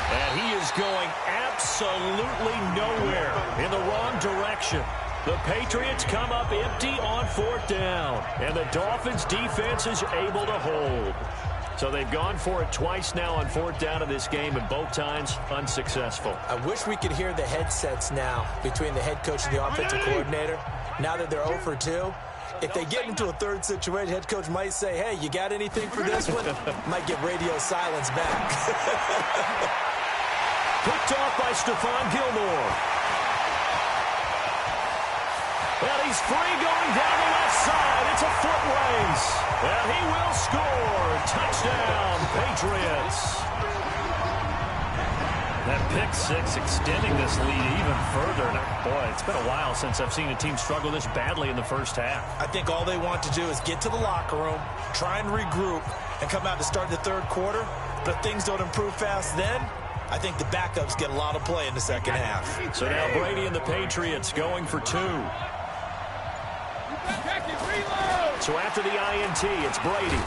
And he is going absolutely nowhere in the wrong direction. The Patriots come up empty on 4th down, and the Dolphins' defense is able to hold. So they've gone for it twice now on 4th down in this game, and both times unsuccessful. I wish we could hear the headsets now between the head coach and the offensive coordinator. Now that they're 0 for 2, If they get into a third situation, head coach might say, hey, you got anything for this one? Might get radio silence back. Picked off by Stephon Gilmore. And he's free going down the left side. It's a foot race. And he will score. Touchdown, Patriots. That pick six extending this lead even further. Now, boy, it's been a while since I've seen a team struggle this badly in the first half. I think all they want to do is get to the locker room, try and regroup, and come out to start the third quarter. But if things don't improve fast then, I think the backups get a lot of play in the second half. So now Brady and the Patriots going for two. So after the INT, it's Brady.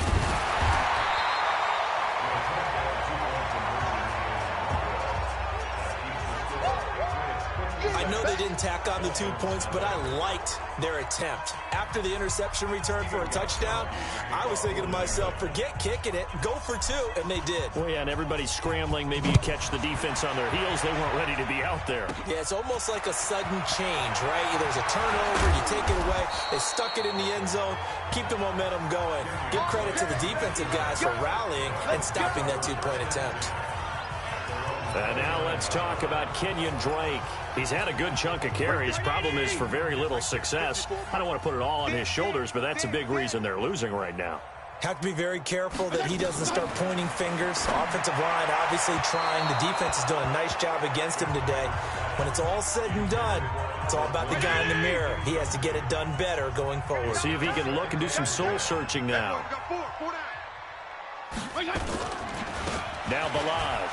I know they didn't tack on the 2 points, but I liked their attempt. After the interception return for a touchdown, I was thinking to myself, forget kicking it, go for two, and they did. Well, yeah, and everybody's scrambling. Maybe you catch the defense on their heels. They weren't ready to be out there. Yeah, it's almost like a sudden change, right? There's a turnover, you take it away, they stuck it in the end zone, keep the momentum going. Give credit to the defensive guys for rallying and stopping that 2-point attempt. And now let's talk about Kenyon Drake. He's had a good chunk of carries. Problem is for very little success. I don't want to put it all on his shoulders, but that's a big reason they're losing right now. Have to be very careful that he doesn't start pointing fingers. Offensive line obviously trying. The defense has done a nice job against him today. When it's all said and done, it's all about the guy in the mirror. He has to get it done better going forward. See if he can look and do some soul searching now. Now Balaj.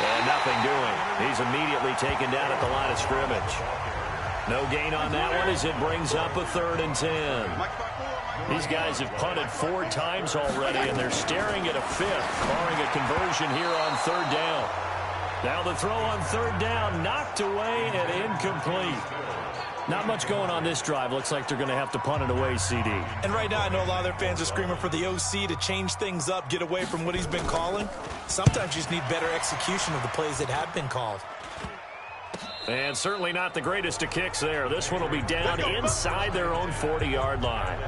And nothing doing. He's immediately taken down at the line of scrimmage. No gain on that one as it brings up a 3rd and 10. These guys have punted 4 times already, and they're staring at a 5th, barring a conversion here on 3rd down. Now the throw on 3rd down, knocked away and incomplete. Not much going on this drive. Looks like they're going to have to punt it away, CD. And right now, I know a lot of their fans are screaming for the OC to change things up, get away from what he's been calling. Sometimes you just need better execution of the plays that have been called. And certainly not the greatest of kicks there. This one will be down inside their own 40-yard line.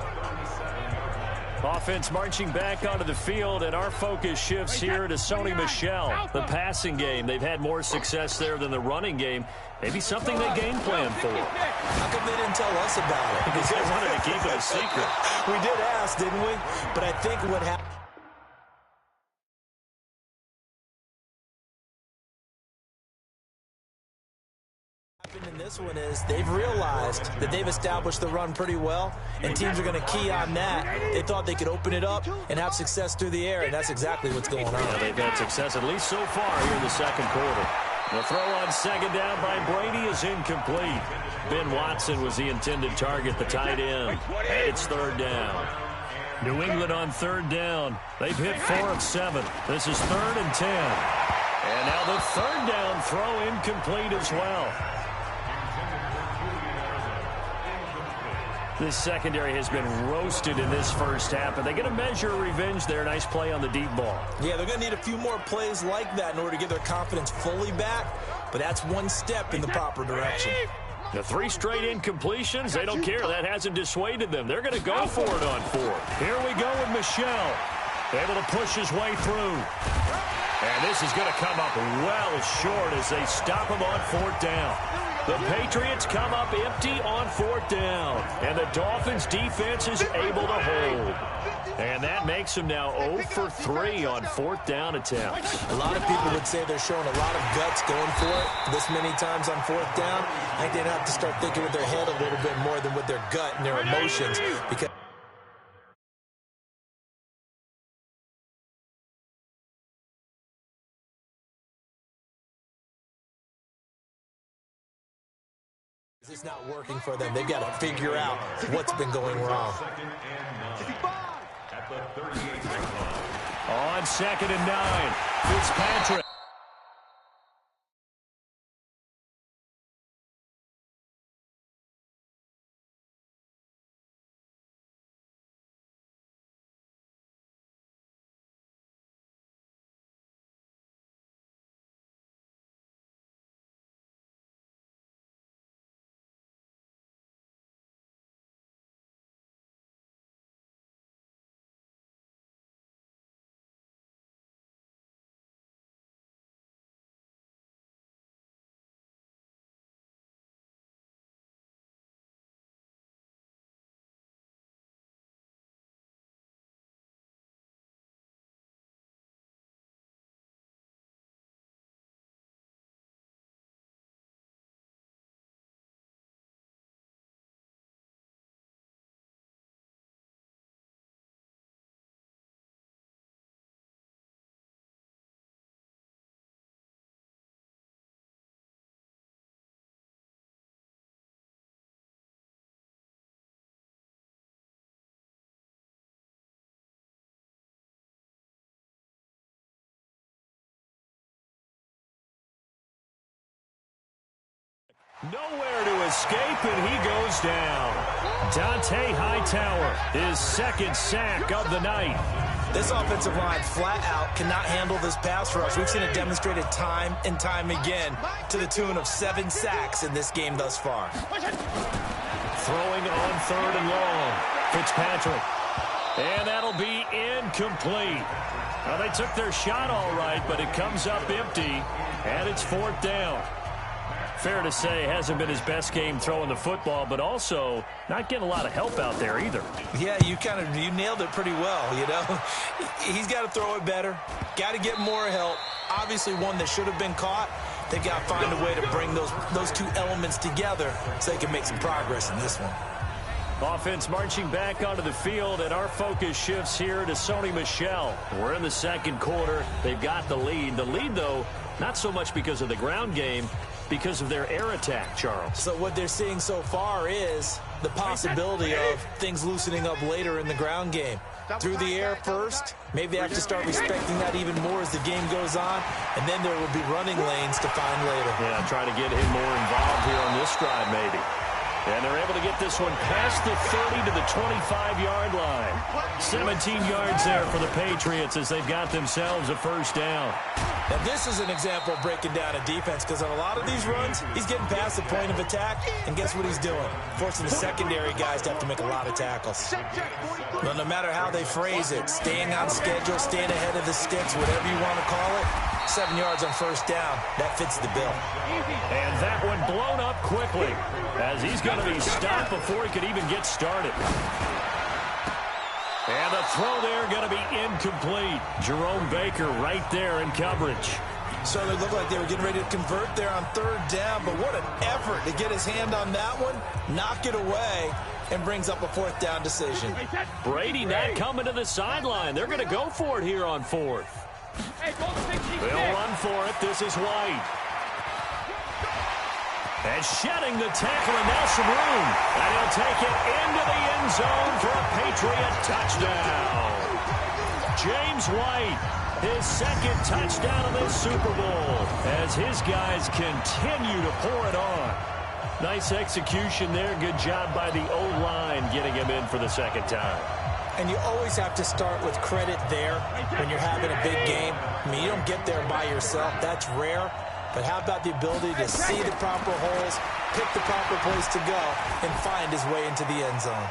Offense marching back onto the field, and our focus shifts here to Sony Michel. The passing game, they've had more success there than the running game. Maybe something they game plan for. How come they didn't tell us about it? Because they wanted to keep it a secret. We did ask, didn't we? But I think what happened in this one is they've realized that they've established the run pretty well, and teams are going to key on that. They thought they could open it up and have success through the air, and that's exactly what's going on. Yeah, they've had success at least so far here in the second quarter. The throw on 2nd down by Brady is incomplete. Ben Watson was the intended target, the tight end. And it's 3rd down. New England on 3rd down. They've hit 4 of 7. This is 3rd and 10. And now the 3rd down throw incomplete as well. This secondary has been roasted in this first half, and they're going to measure revenge there. Nice play on the deep ball. Yeah, they're going to need a few more plays like that in order to get their confidence fully back, but that's one step in the proper direction. The 3 straight incompletions, they don't care. That hasn't dissuaded them. They're going to go for it on 4th. Here we go with Michel, able to push his way through. And this is going to come up well short as they stop him on 4th down. The Patriots come up empty on 4th down, and the Dolphins' defense is able to hold. And that makes them now 0 for 3 on 4th down attempts. A lot of people would say they're showing a lot of guts going for it this many times on 4th down. I think they'd have to start thinking with their head a little bit more than with their gut and their emotions, because it's not working for them. They've got to figure out what's been going wrong. On 2nd and 9, Fitzpatrick. Nowhere to escape, and he goes down. Dante Hightower, his second sack of the night. This offensive line flat out cannot handle this pass rush. We've seen it demonstrated time and time again to the tune of 7 sacks in this game thus far. Throwing on 3rd and long. Fitzpatrick. And that'll be incomplete. Well, they took their shot all right, but it comes up empty, and it's 4th down. Fair to say, hasn't been his best game throwing the football, but also not getting a lot of help out there either. Yeah, you nailed it pretty well, you know. He's got to throw it better, got to get more help. Obviously one that should have been caught. They got to find a way to bring those two elements together so they can make some progress in this one. Offense marching back onto the field, and our focus shifts here to Sony Michel. We're in the second quarter. They've got the lead. The lead, though, not so much because of the ground game, because of their air attack, Charles. So what they're seeing so far is the possibility of things loosening up later in the ground game. Through the air first, maybe they have to start respecting that even more as the game goes on, and then there will be running lanes to find later. Yeah, try to get him more involved here on this drive maybe. And they're able to get this one past the 30 to the 25-yard line. 17 yards there for the Patriots as they've got themselves a first down. Now this is an example of breaking down a defense, because on a lot of these runs, he's getting past the point of attack, and guess what he's doing? Forcing the secondary guys to have to make a lot of tackles. But no matter how they phrase it, staying on schedule, staying ahead of the sticks, whatever you want to call it, 7 yards on first down, that fits the bill. And that one blown up quickly as he's going to be stopped before he could even get started. And the throw there going to be incomplete. Jerome Baker right there in coverage. So they looked like they were getting ready to convert there on 3rd down, but what an effort to get his hand on that one, knock it away, and brings up a 4th down decision. Brady not coming to the sideline. They're going to go for it here on 4th. They'll run for it. This is White. And shedding the tackle, and now some room. And he'll take it into the end zone for a Patriot touchdown. James White, his second touchdown of this Super Bowl as his guys continue to pour it on. Nice execution there. Good job by the O-line getting him in for the second time. And you always have to start with credit there when you're having a big game. I mean, you don't get there by yourself. That's rare. But how about the ability to see the proper holes, pick the proper place to go, and find his way into the end zone?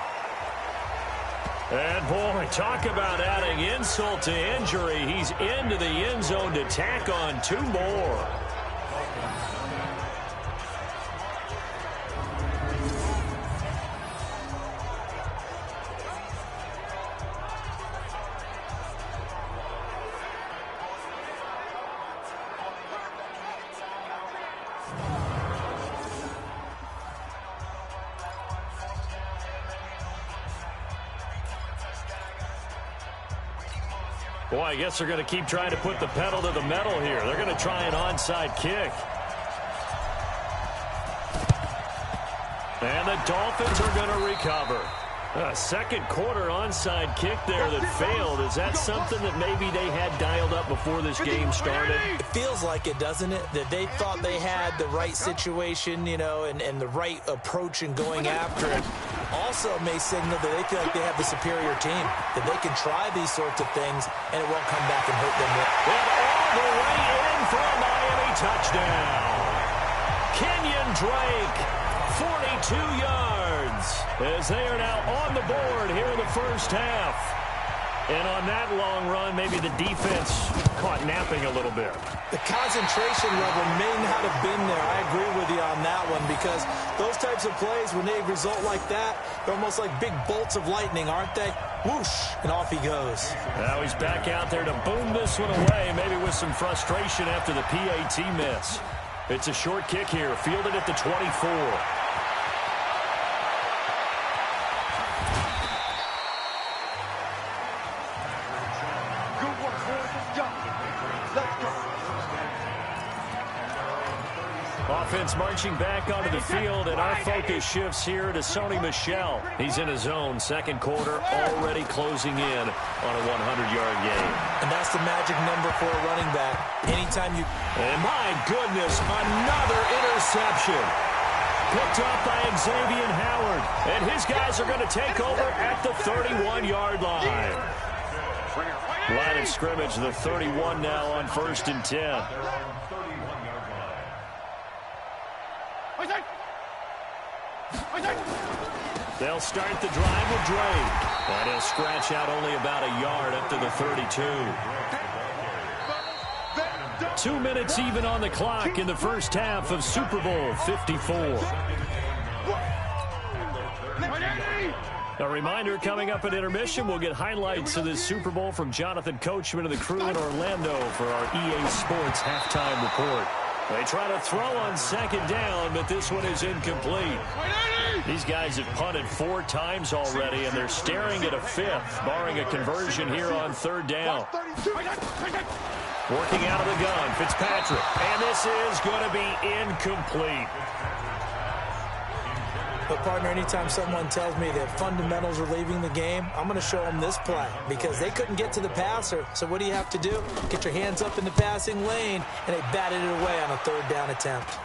And, boy, talk about adding insult to injury. He's into the end zone to tack on 2 more. Boy, I guess they're going to keep trying to put the pedal to the metal here. They're going to try an onside kick. And the Dolphins are going to recover. A second quarter onside kick there that failed. Is that something that maybe they had dialed up before this game started? It feels like it, doesn't it? That they thought they had the right situation, you know, and the right approach in going after it. Also may signal that they feel like they have the superior team, that they can try these sorts of things, and it won't come back and hurt them. And all the way in for a Miami touchdown. Kenyon Drake, 42 yards, as they are now on the board here in the first half. And on that long run, maybe the defense caught napping a little bit. The concentration level may not have been there. I agree with you on that one, because those types of plays, when they result like that, they're almost like big bolts of lightning, aren't they? Whoosh, and off he goes. Now he's back out there to boom this one away, maybe with some frustration after the PAT miss. It's a short kick here, fielded at the 24. Offense marching back onto the field, and our focus shifts here to Sony Michel. He's in his own second quarter, already closing in on a 100-yard game. And that's the magic number for a running back. Anytime you... And my goodness, another interception. Picked off by Xavier Howard. And his guys are going to take over at the 31-yard line. Line of scrimmage, the 31 now on 1st and 10. They'll start the drive with Drake. And he'll scratch out only about a yard up to the 32. 2 minutes even on the clock in the first half of Super Bowl 54. A reminder, coming up at intermission, we'll get highlights of this Super Bowl from Jonathan Coachman and the crew in Orlando for our EA Sports halftime report. They try to throw on 2nd down, but this one is incomplete. These guys have punted 4 times already, and they're staring at a 5th, barring a conversion here on 3rd down. Working out of the gun, Fitzpatrick, and this is going to be incomplete. But, partner, anytime someone tells me that fundamentals are leaving the game, I'm going to show them this play because they couldn't get to the passer. So what do you have to do? Get your hands up in the passing lane, and they batted it away on a 3rd down attempt.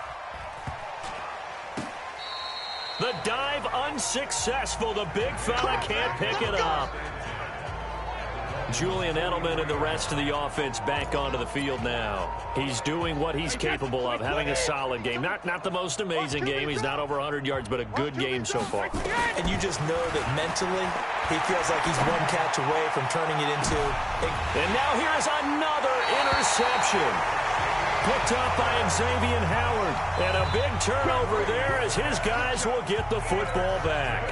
The dive unsuccessful. The big fella can't pick it up. Julian Edelman and the rest of the offense back onto the field now. He's doing what he's capable of, having a solid game. Not the most amazing game. He's not over 100 yards, but a good game so far. And you just know that mentally he feels like he's one catch away from turning it into And now here is another interception. Picked up by Xavier Howard. And a big turnover there as his guys will get the football back.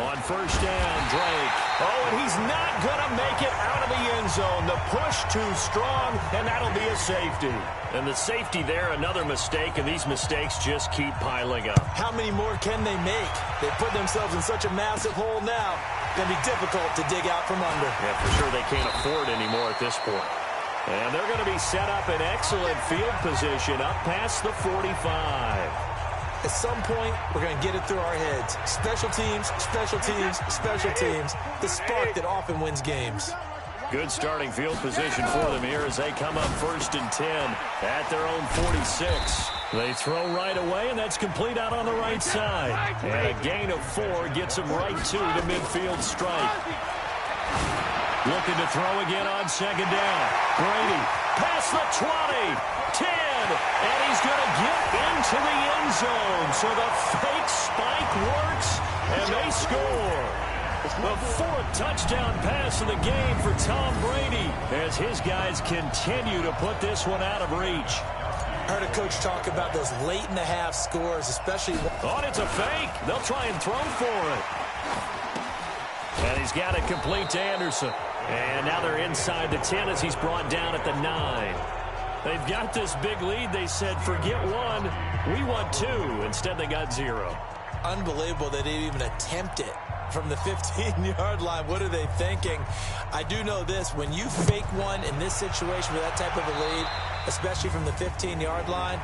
On 1st down, Drake. Oh, and he's not going to make it out of the end zone. The push too strong, and that'll be a safety. And the safety there, another mistake, and these mistakes just keep piling up. How many more can they make? They put themselves in such a massive hole now. Going to be difficult to dig out from under. Yeah, for sure they can't afford anymore at this point. And they're going to be set up in excellent field position up past the 45. At some point, we're going to get it through our heads. Special teams, special teams, special teams. The spark that often wins games. Good starting field position for them here as they come up 1st and 10 at their own 46. They throw right away, and that's complete out on the right side. And a gain of 4 gets them right to the midfield stripe. Looking to throw again on 2nd down. Brady, past the 20, 10, and he's going to get into the end zone. So the fake spike works, and they score. The 4th touchdown pass of the game for Tom Brady as his guys continue to put this one out of reach. I heard a coach talk about those late-in-the-half scores, especially... Oh, it's a fake. They'll try and throw for it. And he's got it complete to Anderson. And now they're inside the 10 as he's brought down at the 9. They've got this big lead. They said, forget 1, we want 2. Instead, they got 0. Unbelievable they didn't even attempt it from the 15-yard line. What are they thinking? I do know this. When you fake one in this situation with that type of a lead, especially from the 15-yard line,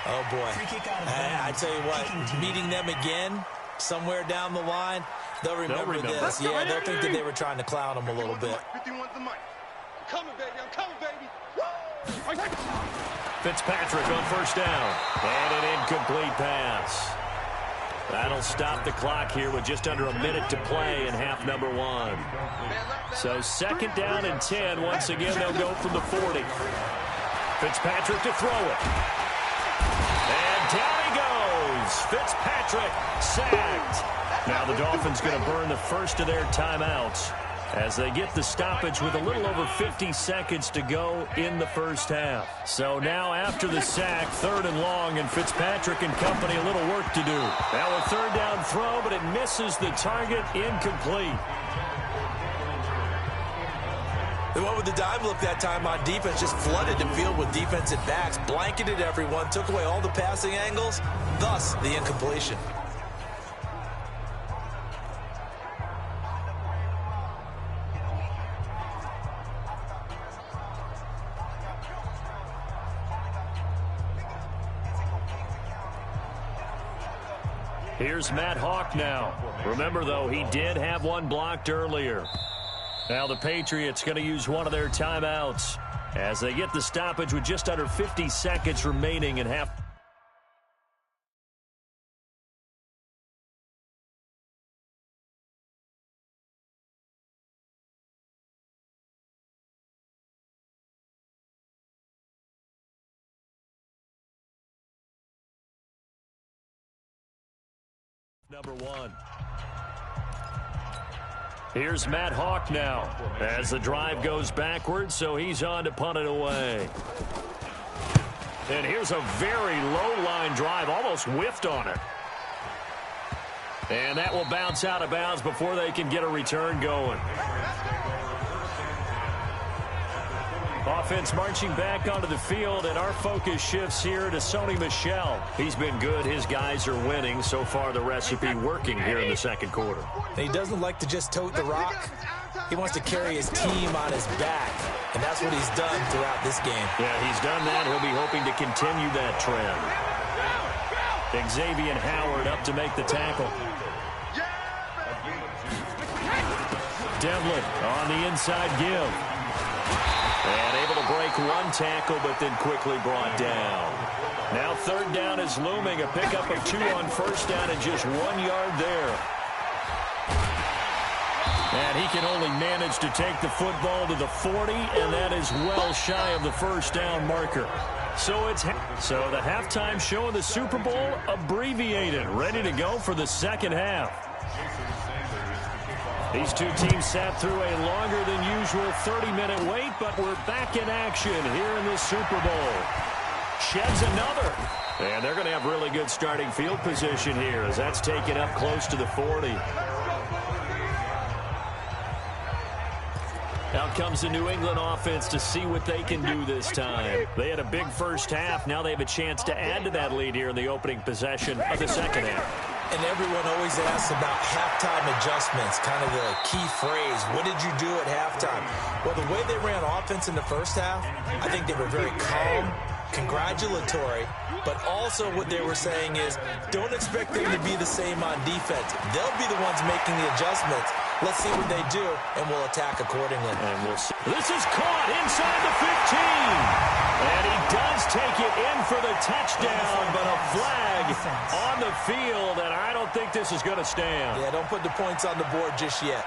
oh, boy. I tell you what, meeting them again somewhere down the line, they'll remember this. Yeah, they'll think that they were trying to clown them a little bit. Coming, baby. I'm coming, baby. Fitzpatrick on 1st down. And an incomplete pass. That'll stop the clock here with just under a minute to play in half number 1. So 2nd down and 10. Once again, they'll go from the 40. Fitzpatrick to throw it. And down he goes. Fitzpatrick sacked. Now the Dolphins going to burn the first of their timeouts as they get the stoppage with a little over 50 seconds to go in the first half. So now after the sack, 3rd and long, and Fitzpatrick and company a little work to do. Now a 3rd down throw, but it misses the target, incomplete. They went with the dive look that time on defense, just flooded the field with defensive backs, blanketed everyone, took away all the passing angles, thus the incompletion. Here's Matt Hawk now. Remember, though, he did have one blocked earlier. Now the Patriots going to use one of their timeouts as they get the stoppage with just under 50 seconds remaining in half. Number 1. Here's Matt Hawk now as the drive goes backwards, so he's on to punt it away. And here's a very low line drive, almost whiffed on it. And that will bounce out of bounds before they can get a return going. Offense marching back onto the field, and our focus shifts here to Sony Michel. He's been good. His guys are winning. So far, the recipe working here in the second quarter. He doesn't like to just tote the rock. He wants to carry his team on his back, and that's what he's done throughout this game. Yeah, he's done that. He'll be hoping to continue that trend. Xavier Howard up to make the tackle. Devlin on the inside give. And able to break one tackle, but then quickly brought down. Now third down is looming. A pickup of 2 on first down and just 1 yard there. And he can only manage to take the football to the 40, and that is well shy of the first down marker. So the halftime show of the Super Bowl abbreviated, ready to go for the second half. These two teams sat through a longer than usual 30-minute wait, but we're back in action here in the Super Bowl. Sheds another. And they're going to have really good starting field position here as that's taken up close to the 40. Out comes the New England offense to see what they can do this time. They had a big first half. Now they have a chance to add to that lead here in the opening possession of the second half. And everyone always asks about halftime adjustments, kind of the key phrase. What did you do at halftime? Well, the way they ran offense in the first half, I think they were very calm, congratulatory, but also what they were saying is don't expect them to be the same on defense. They'll be the ones making the adjustments. Let's see what they do, and we'll attack accordingly. And we'll see. This is caught inside the 15. And he does take it in for the touchdown, but a flag on the field, and I don't think this is going to stand. Yeah, don't put the points on the board just yet.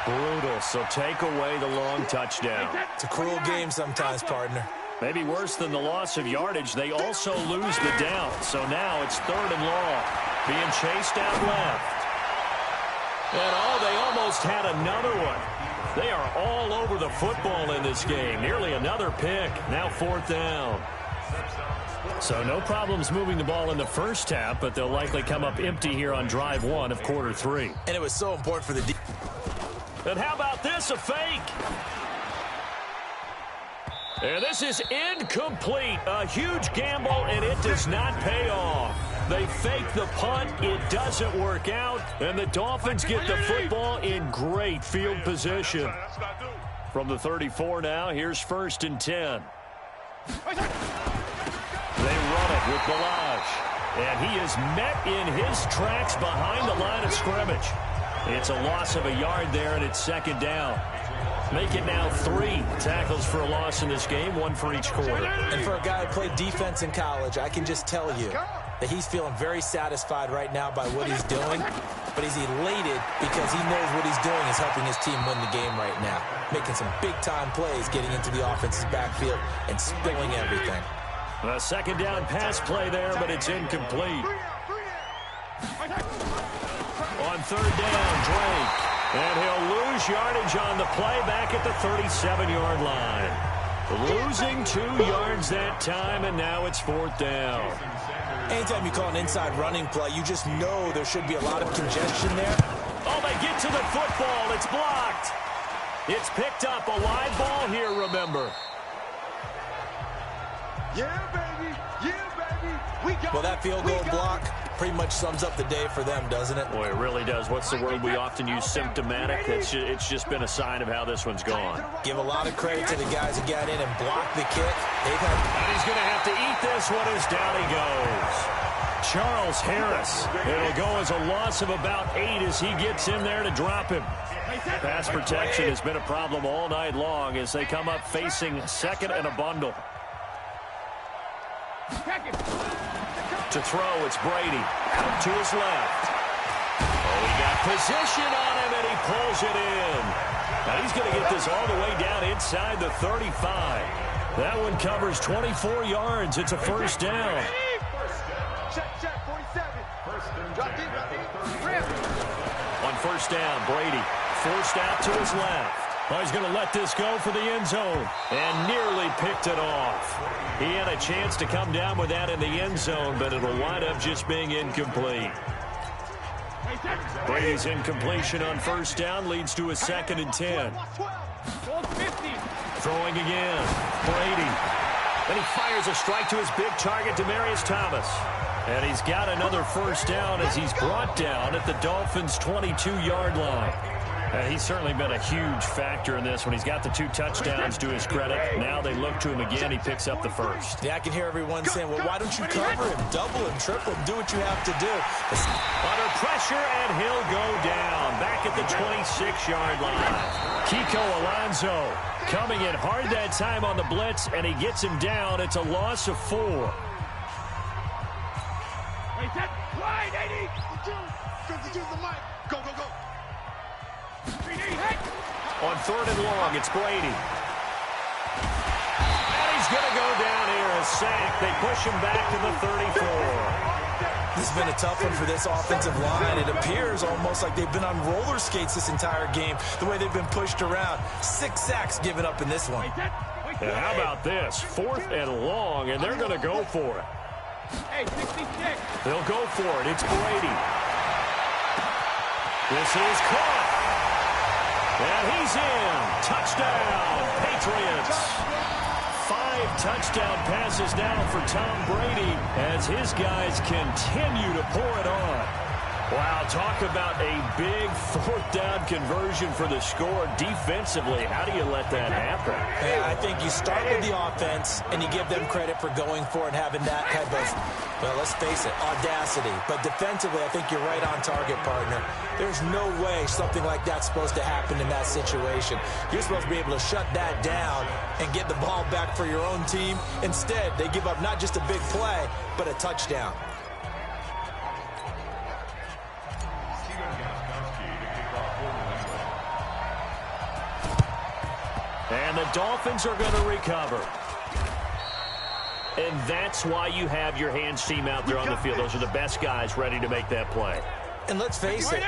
Brutal, so take away the long touchdown. It's a cruel game sometimes, partner. Maybe worse than the loss of yardage, they also lose the down. So now it's 3rd and long, being chased out left. And they almost had another one. They are all over the football in this game. Nearly another pick. Now 4th down. So no problems moving the ball in the first half, but they'll likely come up empty here on drive 1 of quarter 3. And it was so important for the And how about this, a fake? And this is incomplete. A huge gamble, and it does not pay off. They fake the punt. It doesn't work out. And the Dolphins get the football in great field position. From the 34 now, here's 1st and 10. They run it with Balaj. And he is met in his tracks behind the line of scrimmage. It's a loss of a yard there, and it's 2nd down. Make it now 3 tackles for a loss in this game, 1 for each quarter. And for a guy who played defense in college, I can just tell you that he's feeling very satisfied right now by what he's doing, but he's elated because he knows what he's doing is helping his team win the game right now, making some big-time plays, getting into the offense's backfield and spilling everything. A 2nd down pass play there, but it's incomplete. On 3rd down, Drake. And he'll lose yardage on the play back at the 37-yard line. Losing 2 yards that time, and now it's 4th down. Anytime you call an inside running play, you just know there should be a lot of congestion there. Oh, they get to the football. It's blocked. It's picked up. A live ball here, remember. Yeah, baby. Yeah, baby. We got Well, that field goal block pretty much sums up the day for them, doesn't it? Boy, it really does. What's the word we often use? Symptomatic. It's just been a sign of how this one's gone. Give a lot of credit to the guys who got in and blocked the kick. And he's going to have to eat this one as down he goes. Charles Harris. It'll go as a loss of about 8 as he gets in there to drop him. Pass protection has been a problem all night long as they come up facing second and a bundle. To throw, it's Brady. Out to his left. Oh, he got position on him, and he pulls it in. Now he's going to get this all the way down inside the 35. That one covers 24 yards. It's a first down. Check, 47. Drop deep. On first down, Brady forced out to his left. Oh, he's going to let this go for the end zone and nearly picked it off. He had a chance to come down with that in the end zone, but it'll wind up just being incomplete. Brady's incompletion on first down leads to a 2nd and 10. Throwing again. Brady. Then he fires a strike to his big target, Demaryius Thomas. And he's got another first down as he's brought down at the Dolphins' 22-yard line. He's certainly been a huge factor in this when he's got the 2 touchdowns to his credit. Now they look to him again. He picks up the first. Yeah, I can hear everyone saying, well, why don't you cover him? Double him, triple him, do what you have to do. Under pressure, and he'll go down back at the 26-yard line. Kiko Alonso coming in hard that time on the blitz, and he gets him down. It's a loss of 4. Go. On 3rd and long, it's Brady. And he's going to go down here, a sack. They push him back to the 34. This has been a tough one for this offensive line. It appears almost like they've been on roller skates this entire game, the way they've been pushed around. 6 sacks given up in this one. And how about this? 4th and long, and they're going to go for it. They'll go for it. It's Brady. This is caught. And he's in. Touchdown, Patriots. 5 touchdown passes now for Tom Brady as his guys continue to pour it on. Wow, talk about a big 4th down conversion for the score. Defensively, how do you let that happen? Yeah, I think you start with the offense, and you give them credit for going for it and having that type of, well, let's face it, audacity. But defensively, I think you're right on target, partner. There's no way something like that's supposed to happen in that situation. You're supposed to be able to shut that down and get the ball back for your own team. Instead, they give up not just a big play, but a touchdown. And the Dolphins are going to recover. And that's why you have your hands team out there on the field. Those are the best guys ready to make that play. And let's face it,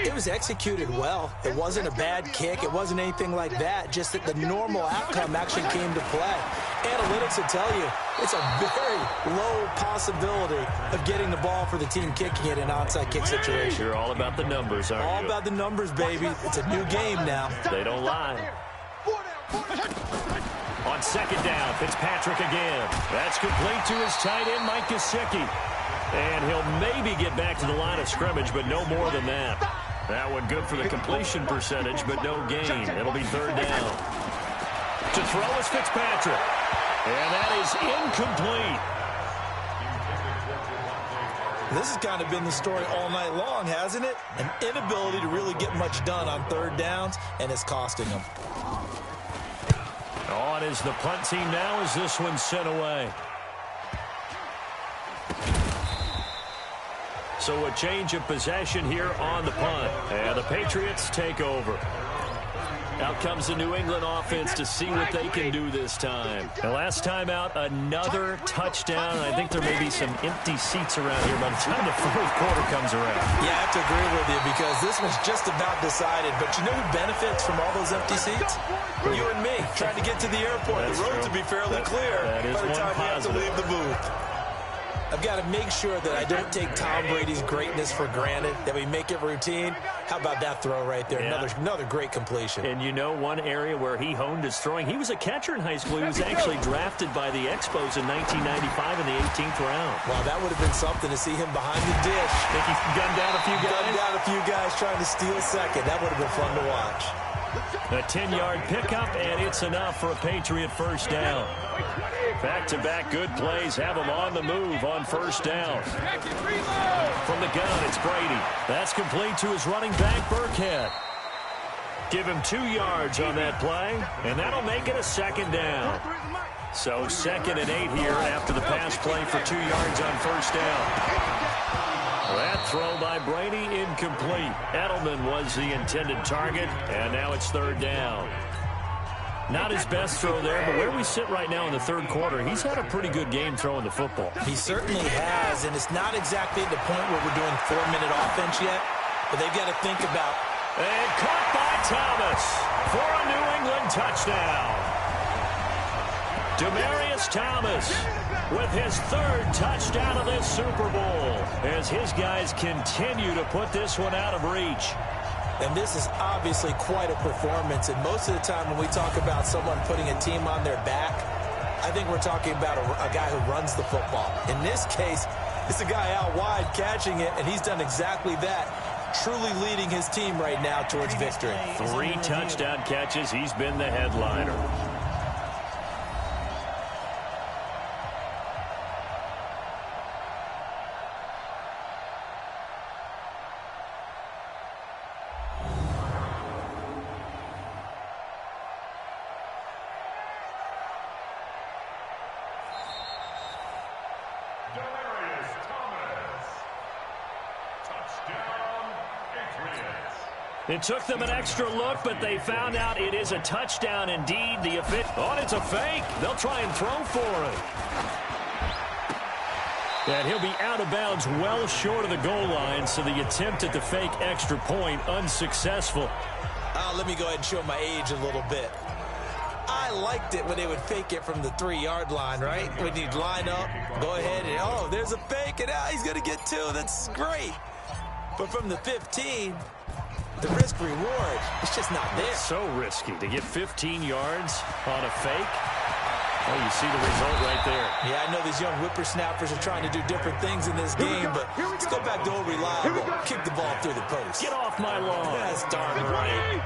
it was executed well. It wasn't a bad kick. It wasn't anything like that. Just that the normal outcome actually came to play. Analytics will tell you it's a very low possibility of getting the ball for the team kicking it in an onside kick situation. You're all about the numbers, aren't you? All about the numbers, baby. It's a new game now. They don't lie. On 2nd down, Fitzpatrick again. That's complete to his tight end, Mike Gesicki. And he'll maybe get back to the line of scrimmage, but no more than that. That one good for the completion percentage, but no gain. It'll be 3rd down. To throw is Fitzpatrick. And that is incomplete. This has kind of been the story all night long, hasn't it? An inability to really get much done on 3rd downs, and it's costing them. On is the punt team now as this one's sent away. So a change of possession here on the punt. And the Patriots take over. Out comes the New England offense to see what they can do this time. And last time out, another touchdown. I think there may be some empty seats around here by the time the 4th quarter comes around. Yeah, I have to agree with you because this one's just about decided. But you know who benefits from all those empty seats? You and me, trying to get to the airport. That's the roads true. will be fairly clear that is by the one time you have to positive. leave the booth. I've got to make sure that I don't take Tom Brady's greatness for granted, that we make it routine. How about that throw right there? Yeah. Another great completion. And you know one area where he honed his throwing, he was a catcher in high school. He was actually drafted by the Expos in 1995 in the 18th round. Wow, that would have been something to see him behind the dish. Think he gunned down a few guys? Gunned down a few guys trying to steal second. That would have been fun to watch. A 10-yard pickup, and it's enough for a Patriot first down. Back-to-back good plays have him on the move on first down. From the gun, it's Brady. That's complete to his running back, Burkhead. Give him 2 yards on that play, and that'll make it a second down. So 2nd and 8 here after the pass play for 2 yards on first down. That throw by Brady incomplete. Edelman was the intended target, and now it's 3rd down. Not his best throw there, but where we sit right now in the 3rd quarter, he's had a pretty good game throwing the football. He certainly has, and it's not exactly at the point where we're doing 4-minute offense yet, but they've got to think about. And caught by Thomas for a New England touchdown. Demaryius Thomas with his 3rd touchdown of this Super Bowl as his guys continue to put this one out of reach. And this is obviously quite a performance, and most of the time when we talk about someone putting a team on their back, I think we're talking about a guy who runs the football. In this case, it's a guy out wide catching it, and he's done exactly that, truly leading his team right now towards victory. 3 touchdown catches. He's been the headliner. It took them an extra look, but they found out it is a touchdown indeed. It's a fake. They'll try and throw for it. And he'll be out of bounds well short of the goal line, so the attempt at the fake extra point unsuccessful. Let me go ahead and show my age a little bit. I liked it when they would fake it from the 3-yard line, right? When you'd line up, go ahead and, oh, there's a fake, and he's going to get 2. That's great. But from the 15... the risk reward, it's just not there. It's so risky to get 15 yards on a fake. Oh, you see the result right there. Yeah, I know these young whippersnappers are trying to do different things in this game, but let's go back to old reliable. Kick the ball through the post. Get off my lawn. That's darn right.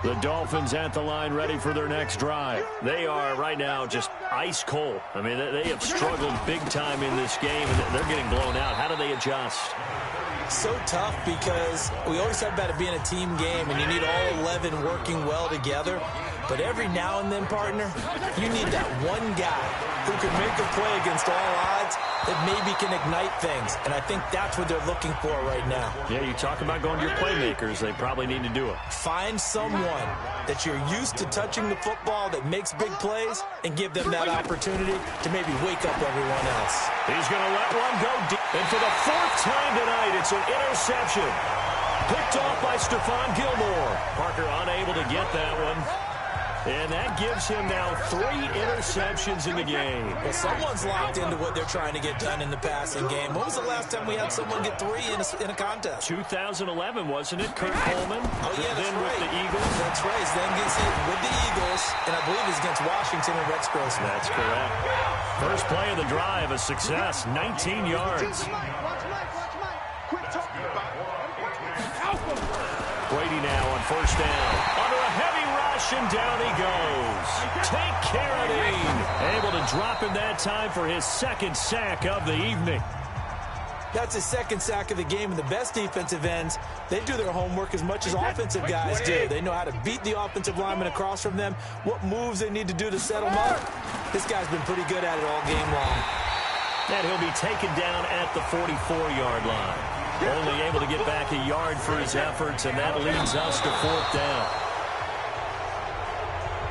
The Dolphins at the line ready for their next drive. They are right now just ice cold. I mean, they have struggled big time in this game, and they're getting blown out. How do they adjust? So tough because we always talk about it being a team game and you need all 11 working well together. But every now and then, partner, you need that one guy who can make a play against all odds that maybe can ignite things. And I think that's what they're looking for right now. Yeah, you talk about going to your playmakers. They probably need to do it. Find someone that you're used to touching the football that makes big plays and give them that opportunity to maybe wake up everyone else. He's going to let one go deep. And for the 4th time tonight, it's an interception. Picked off by Stephon Gilmore. Parker unable to get that one. And that gives him now 3 interceptions in the game. Well, someone's locked into what they're trying to get done in the passing game. When was the last time we had someone get 3 in a contest? 2011, wasn't it? Kurt Coleman. Oh, yeah, that's then right. With the Eagles. That's right. Then gets it with the Eagles, and I believe it's against Washington and Rex Grossman. That's correct. First play of the drive, a success, 19 yards. Brady now on first down. Under a heavy rush, and down he goes. Take care of Dean. Able to drop him that time for his 2nd sack of the evening. That's his 2nd sack of the game, and the best defensive ends, they do their homework as much as offensive guys do. They know how to beat the offensive lineman across from them, what moves they need to do to set them up. This guy's been pretty good at it all game long. And he'll be taken down at the 44-yard line. Only able to get back a yard for his efforts, and that leads us to 4th down.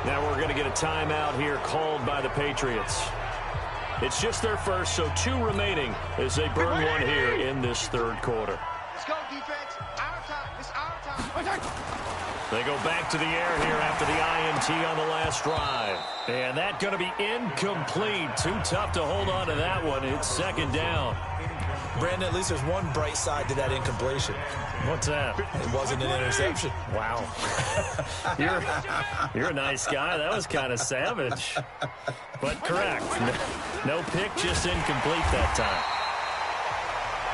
Now we're going to get a timeout here called by the Patriots. It's just their first, so 2 remaining as they burn one here in this 3rd quarter. Let's go, defense. Our time. It's our time. They go back to the air here after the INT on the last drive. And that's going to be incomplete. Too tough to hold on to that one. It's 2nd down. Brandon, at least there's one bright side to that incompletion. What's that? It wasn't an interception. Wow. You're a nice guy. That was kind of savage. But correct. No pick, just incomplete that time.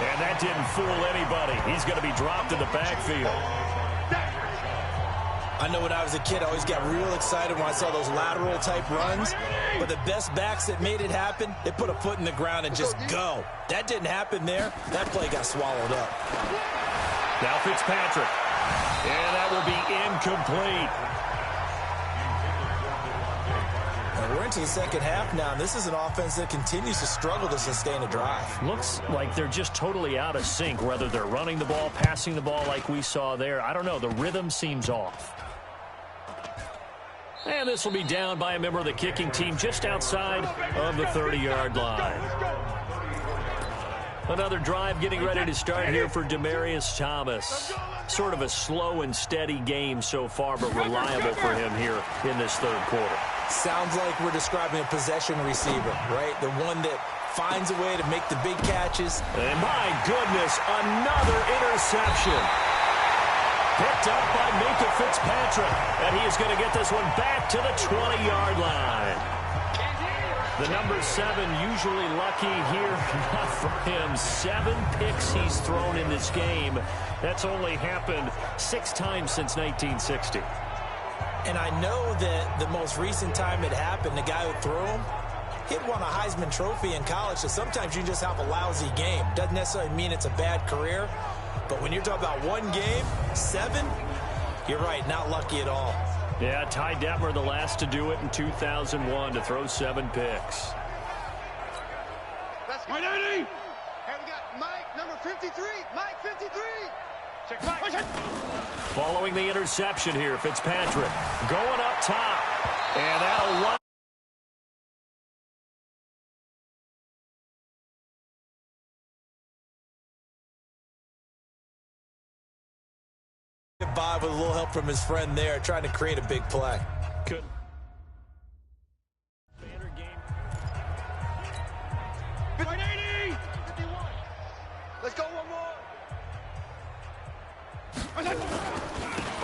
And that didn't fool anybody. He's going to be dropped in the backfield. I know when I was a kid, I always got real excited when I saw those lateral-type runs. But the best backs that made it happen, they put a foot in the ground and just go. That didn't happen there. That play got swallowed up. Now Fitzpatrick. And that will be incomplete. And we're into the second half now, and this is an offense that continues to struggle to sustain a drive. Looks like they're just totally out of sync, whether they're running the ball, passing the ball like we saw there. I don't know. The rhythm seems off. And this will be down by a member of the kicking team just outside of the 30-yard line. Another drive getting ready to start here for Demaryius Thomas. Sort of a slow and steady game so far, but reliable for him here in this third quarter. Sounds like we're describing a possession receiver, right? The one that finds a way to make the big catches. And my goodness, another interception. Picked up by Minka Fitzpatrick. And he is going to get this one back to the 20-yard line. The number 7 usually lucky here. Not for him. 7 picks he's thrown in this game. That's only happened 6 times since 1960. And I know that the most recent time it happened, the guy who threw him, he won a Heisman Trophy in college. So sometimes you just have a lousy game. Doesn't necessarily mean it's a bad career. But when you're talking about one game, 7, you're right, not lucky at all. Yeah, Ty Detmer, the last to do it in 2001, to throw 7 picks. Let's go. Hey, we got Mike, number 53. Mike, 53. Check Mike. Following the interception here, Fitzpatrick going up top. And that'll run. Bob with a little help from his friend there, trying to create a big play. Good. Let's go one more.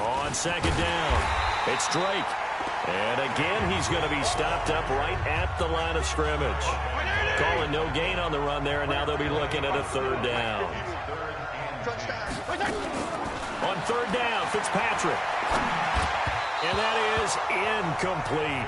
On second down, it's Drake. And again, he's going to be stopped up right at the line of scrimmage. Calling no gain on the run there, and now they'll be looking at a third down. On third down, Fitzpatrick. And that is incomplete.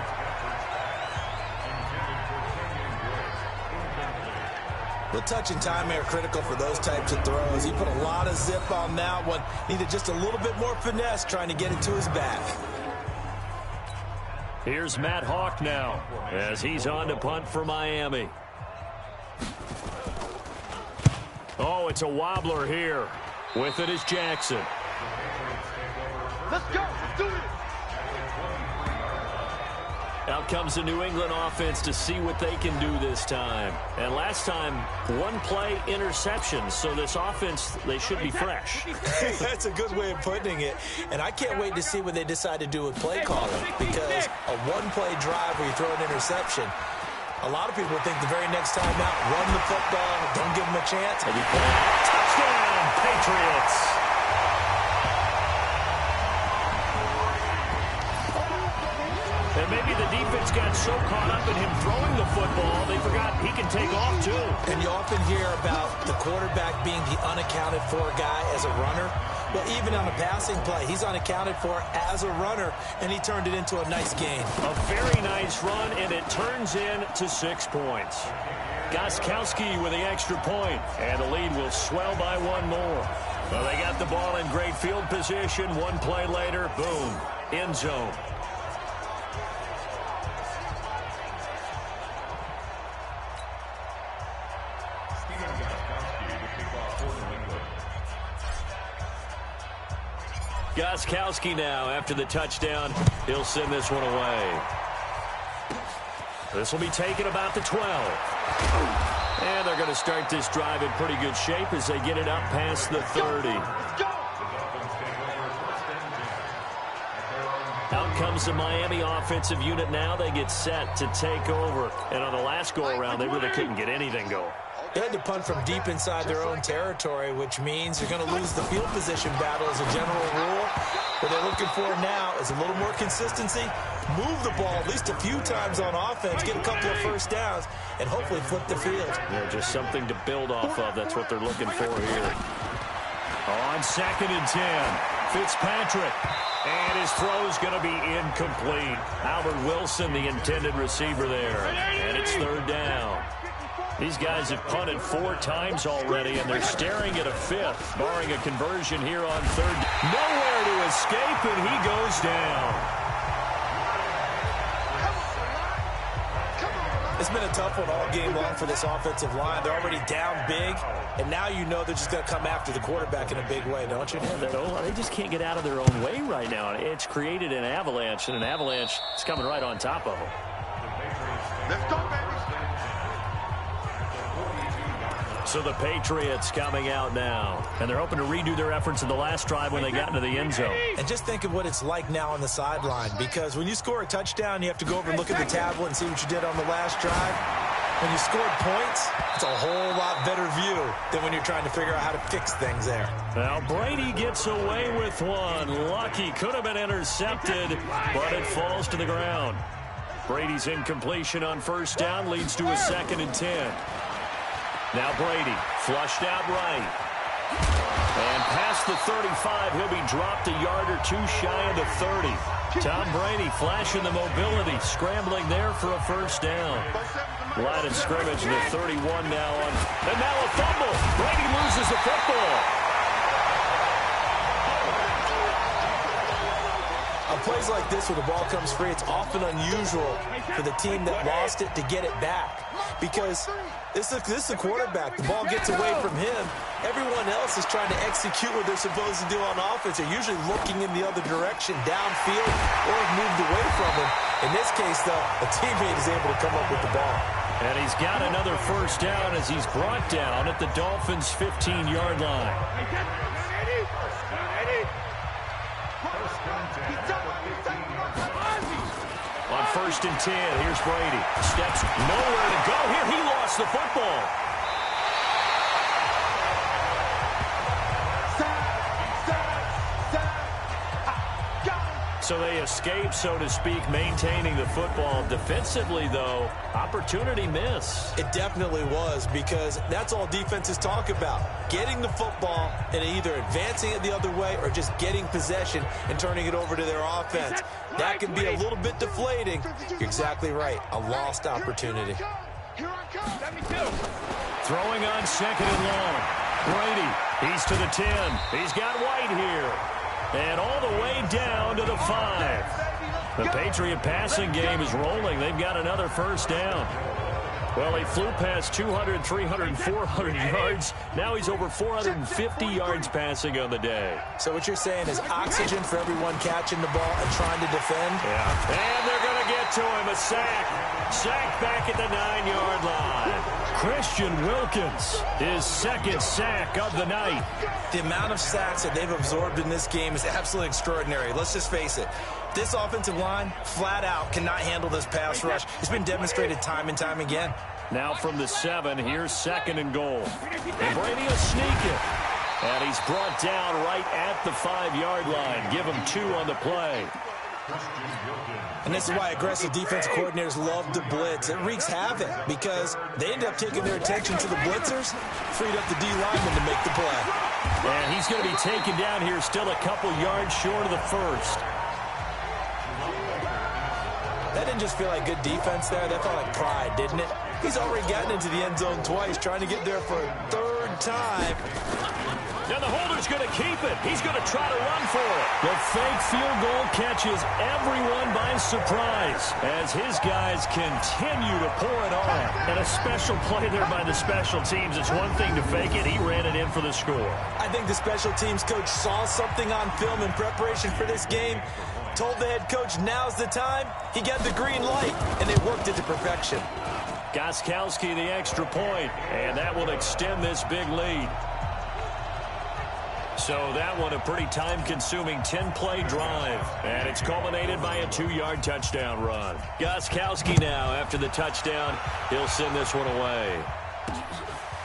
The touch and time are critical for those types of throws. He put a lot of zip on that one. Needed just a little bit more finesse trying to get it to his back. Here's Matt Hawk now as he's on to punt for Miami. Oh, it's a wobbler here. With it is Jackson. Let's go. Let's do it. Out comes the New England offense to see what they can do this time. And last time, 1 play interception. So this offense, they should be fresh. That's a good way of putting it. And I can't wait to see what they decide to do with play calling. Because a 1-play drive where you throw an interception, a lot of people think the very next time out, run the football, don't give them a chance. Touchdown, Patriots. And maybe the defense got so caught up in him throwing the football, they forgot he can take off too. And you often hear about the quarterback being the unaccounted for guy as a runner. Well, even on a passing play, he's unaccounted for as a runner, and he turned it into a nice gain. A very nice run, and it turns into 6 points. Gostkowski with the extra point, and the lead will swell by 1 more. Well, they got the ball in great field position. 1 play later, boom, end zone. Gostkowski now after the touchdown. He'll send this one away. This will be taken about the 12. And they're going to start this drive in pretty good shape as they get it up past the 30. Out comes the Miami offensive unit now. They get set to take over. And on the last go-around, they really couldn't get anything going. They had to punt from deep inside their own territory, which means they're going to lose the field position battle as a general rule. What they're looking for now is a little more consistency, move the ball at least a few times on offense, get a couple of first downs, and hopefully flip the field. Yeah, just something to build off of. That's what they're looking for here. On second and 10, Fitzpatrick. And his throw's going to be incomplete. Albert Wilson, the intended receiver there. And it's third down. These guys have punted 4 times already, and they're staring at a 5th, barring a conversion here on third. Nowhere to escape, and he goes down. It's been a tough one all game long for this offensive line. They're already down big, and now you know they're just going to come after the quarterback in a big way, don't you? Yeah, they just can't get out of their own way right now. It's created an avalanche, and an avalanche is coming right on top of them. Let's go, baby. So the Patriots coming out now, and they're hoping to redo their efforts in the last drive when they got into the end zone. And just think of what it's like now on the sideline, because when you score a touchdown, you have to go over and look at the tablet and see what you did on the last drive. When you scored points, it's a whole lot better view than when you're trying to figure out how to fix things there. Now Brady gets away with one. Lucky, could have been intercepted, but it falls to the ground. Brady's incompletion on first down leads to a 2nd and 10. Now Brady, flushed out right. And past the 35, he'll be dropped a yard or 2 shy of the 30. Tom Brady flashing the mobility, scrambling there for a first down. Line of scrimmage, the 31 now on. And now a fumble. Brady loses the football. On plays like this where the ball comes free, it's often unusual for the team that lost it to get it back. Because this is the quarterback. The ball gets away from him. Everyone else is trying to execute what they're supposed to do on offense. They're usually looking in the other direction, downfield, or have moved away from him. In this case, though, a teammate is able to come up with the ball. And he's got another first down as he's brought down at the Dolphins' 15-yard line. On 1st and 10, here's Brady. Steps nowhere to go here. He lost the football. So they escape, so to speak, maintaining the football. Defensively, though, opportunity miss. It definitely was, because that's all defenses talk about. Getting the football and either advancing it the other way or just getting possession and turning it over to their offense. That can be a little bit deflating. You're exactly right. A lost opportunity. Throwing on 2nd and long. Brady, he's to the 10. He's got White here. And all the way down to the 5. The Patriot passing game is rolling. They've got another first down. Well, he flew past 200, 300, 400 yards. Now he's over 450 yards passing on the day. So what you're saying is oxygen for everyone catching the ball and trying to defend? Yeah. And they're going to get to him. A sack. Sack back at the 9-yard line. Christian Wilkins, his 2nd sack of the night. The amount of sacks that they've absorbed in this game is absolutely extraordinary. Let's just face it. This offensive line, flat out, cannot handle this pass rush. It's been demonstrated time and time again. Now from the 7, here's 2nd and goal. And Brady will sneak it. And he's brought down right at the 5-yard line. Give him 2 on the play. And this is why aggressive defensive coordinators love to blitz. It wreaks havoc because they end up taking their attention to the blitzers, freed up the D lineman to make the play. And he's going to be taken down here still a couple yards short of the 1st. That didn't just feel like good defense there. That felt like pride, didn't it? He's already gotten into the end zone twice, trying to get there for a 3rd time. Now the holder's going to keep it. He's going to try to run for it. The fake field goal catches everyone by surprise as his guys continue to pour it on. And a special play there by the special teams. It's one thing to fake it. He ran it in for the score. I think the special teams coach saw something on film in preparation for this game, told the head coach now's the time. He got the green light, and they worked it to perfection. Gostkowski the extra point, and that will extend this big lead. So that one a pretty time-consuming 10-play drive. And it's culminated by a 2-yard touchdown run. Gostkowski now, after the touchdown, he'll send this one away.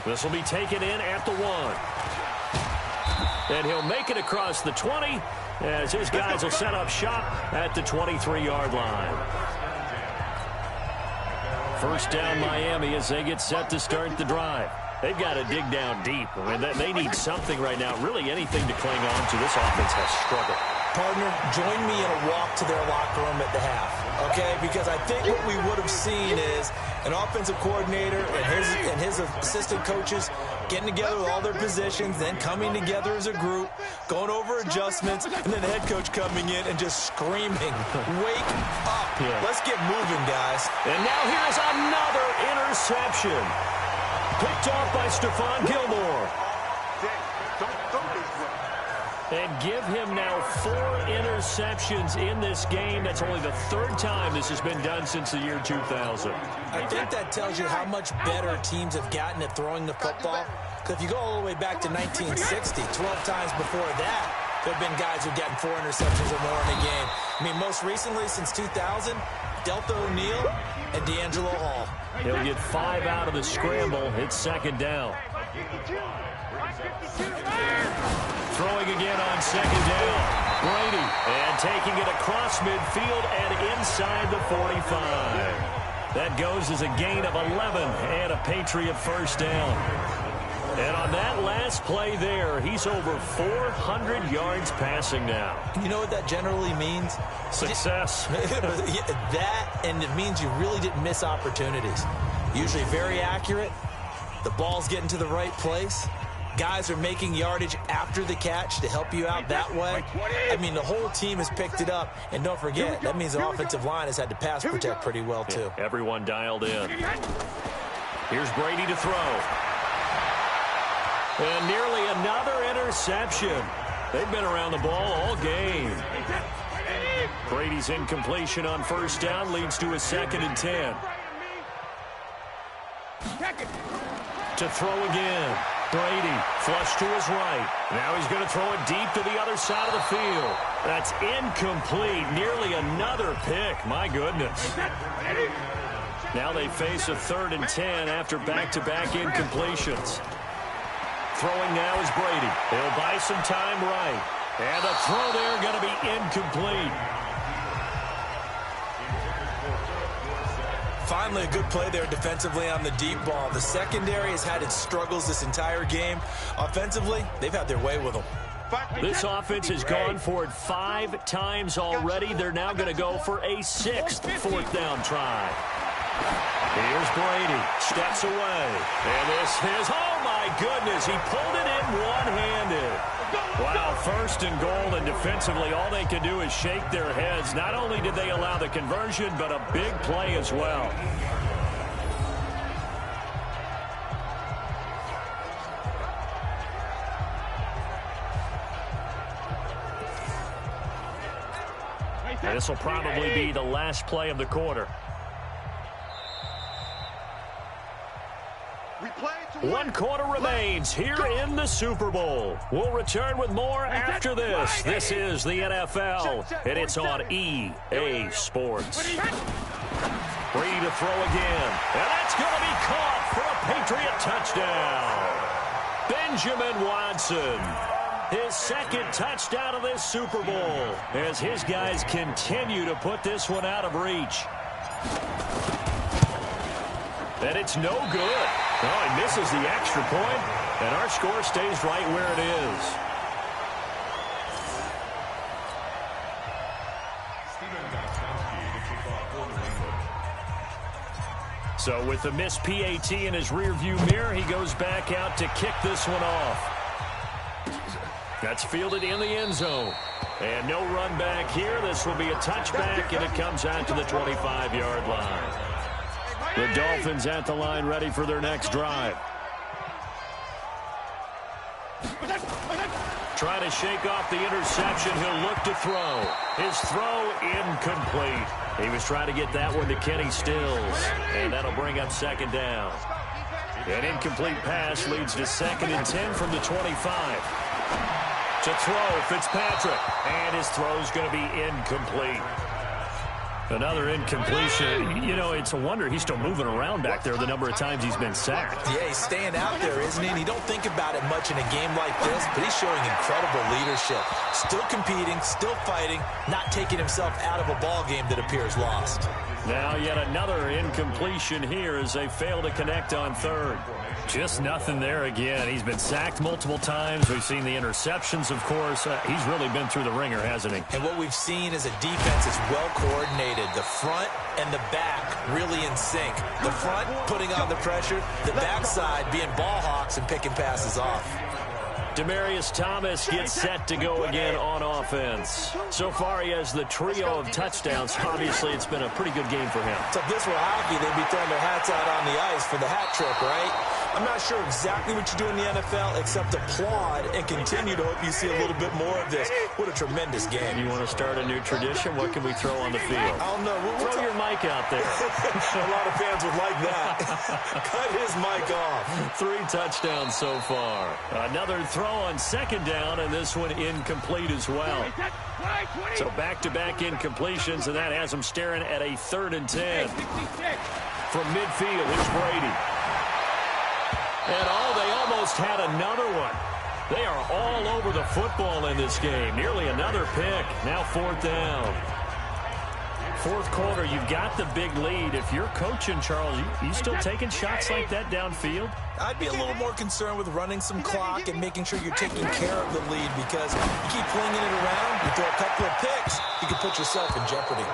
This will be taken in at the 1. And he'll make it across the 20 as his guys will set up shop at the 23-yard line. First down Miami as they get set to start the drive. They've got to dig down deep. I mean, they need something right now, really anything to cling on to. This offense has struggled. Partner, join me in a walk to their locker room at the half, okay? Because I think what we would have seen is an offensive coordinator and his assistant coaches getting together with all their positions, then coming together as a group, going over adjustments, and then the head coach coming in and just screaming, wake up. Yeah. Let's get moving, guys. And now here's another interception. Picked off by Stephon Gilmore. And give him now 4 interceptions in this game. That's only the 3rd time this has been done since the year 2000. I think that tells you how much better teams have gotten at throwing the football. Because if you go all the way back to 1960, 12 times before that, there have been guys who've gotten 4 interceptions or more in a game. I mean, most recently, since 2000, Delta O'Neal and D'Angelo Hall. He'll get 5 out of the scramble. It's 2nd down. Throwing again on 2nd down. Brady, and taking it across midfield and inside the 45. That goes as a gain of 11 and a Patriot 1st down. And on that last play there, he's over 400 yards passing now. You know what that generally means? Success. That, and it means you really didn't miss opportunities. Usually very accurate. The ball's getting to the right place. Guys are making yardage after the catch to help you out that way. I mean, the whole team has picked it up. And don't forget, that means the offensive line has had to pass protect pretty well, too. Yeah, everyone dialed in. Here's Brady to throw. And nearly another interception. They've been around the ball all game. Brady's incompletion on 1st down leads to a 2nd and 10. To throw again. Brady, flush to his right. Now he's going to throw it deep to the other side of the field. That's incomplete. Nearly another pick. My goodness. Now they face a 3rd and 10 after back-to-back incompletions. Throwing now is Brady. He'll buy some time right. And the throw there going to be incomplete. Finally, a good play there defensively on the deep ball. The secondary has had its struggles this entire game. Offensively, they've had their way with them. This offense has gone for it 5 times already. They're now going to go for a 6th 4th down try. Here's Brady. Steps away. And this is, oh my goodness, he pulled it in one-handed. Wow, 1st and goal, and defensively all they can do is shake their heads. Not only did they allow the conversion, but a big play as well. This will probably be the last play of the quarter. 1 quarter remains here in the Super Bowl. We'll return with more after this. This is the NFL, and it's on EA Sports. Brady to throw again, and that's going to be caught for a Patriot touchdown. Benjamin Watson, his 2nd touchdown of this Super Bowl, as his guys continue to put this one out of reach. And it's no good. Oh, he misses the extra point, and our score stays right where it is. So with the missed PAT in his rearview mirror, he goes back out to kick this one off. That's fielded in the end zone. And no run back here. This will be a touchback, and it comes out to the 25-yard line. The Dolphins at the line, ready for their next drive. Trying to shake off the interception. He'll look to throw. His throw incomplete. He was trying to get that one to Kenny Stills. And that'll bring up 2nd down. An incomplete pass leads to 2nd and 10 from the 25. To throw, Fitzpatrick. And his throw's going to be incomplete. Another incompletion. You know, it's a wonder he's still moving around back there the number of times he's been sacked. Yeah, he's staying out there, isn't he? And you don't think about it much in a game like this, but he's showing incredible leadership. Still competing, still fighting, not taking himself out of a ball game that appears lost. Now yet another incompletion here as they fail to connect on 3rd. Just nothing there again. He's been sacked multiple times. We've seen the interceptions, of course. He's really been through the ringer, hasn't he? And what we've seen is a defense that's well coordinated. The front and the back really in sync. The front putting on the pressure, the backside being ball hawks and picking passes off. Demaryius Thomas gets set to go again on offense. So far, he has the trio of touchdowns. Obviously, it's been a pretty good game for him. So if this were hockey, they'd be throwing their hats out on the ice for the hat trick, right? I'm not sure exactly what you do in the NFL except applaud and continue to hope you see a little bit more of this. What a tremendous game. You want to start a new tradition? What can we throw on the field? I don't know. Throw your mic out there. A lot of fans would like that. Cut his mic off. 3 touchdowns so far. Another throw on second down, and this one incomplete as well. So back-to-back incompletions, and that has them staring at a 3rd and 10. From midfield, here's Brady. And they almost had another one. They are all over the football in this game. Nearly another pick. Now 4th down. 4th quarter, you've got the big lead. If you're coaching, Charles, you still taking shots like that downfield? I'd be a little more concerned with running some clock and making sure you're taking care of the lead, because you keep flinging it around, you throw a couple of picks, you can put yourself in jeopardy.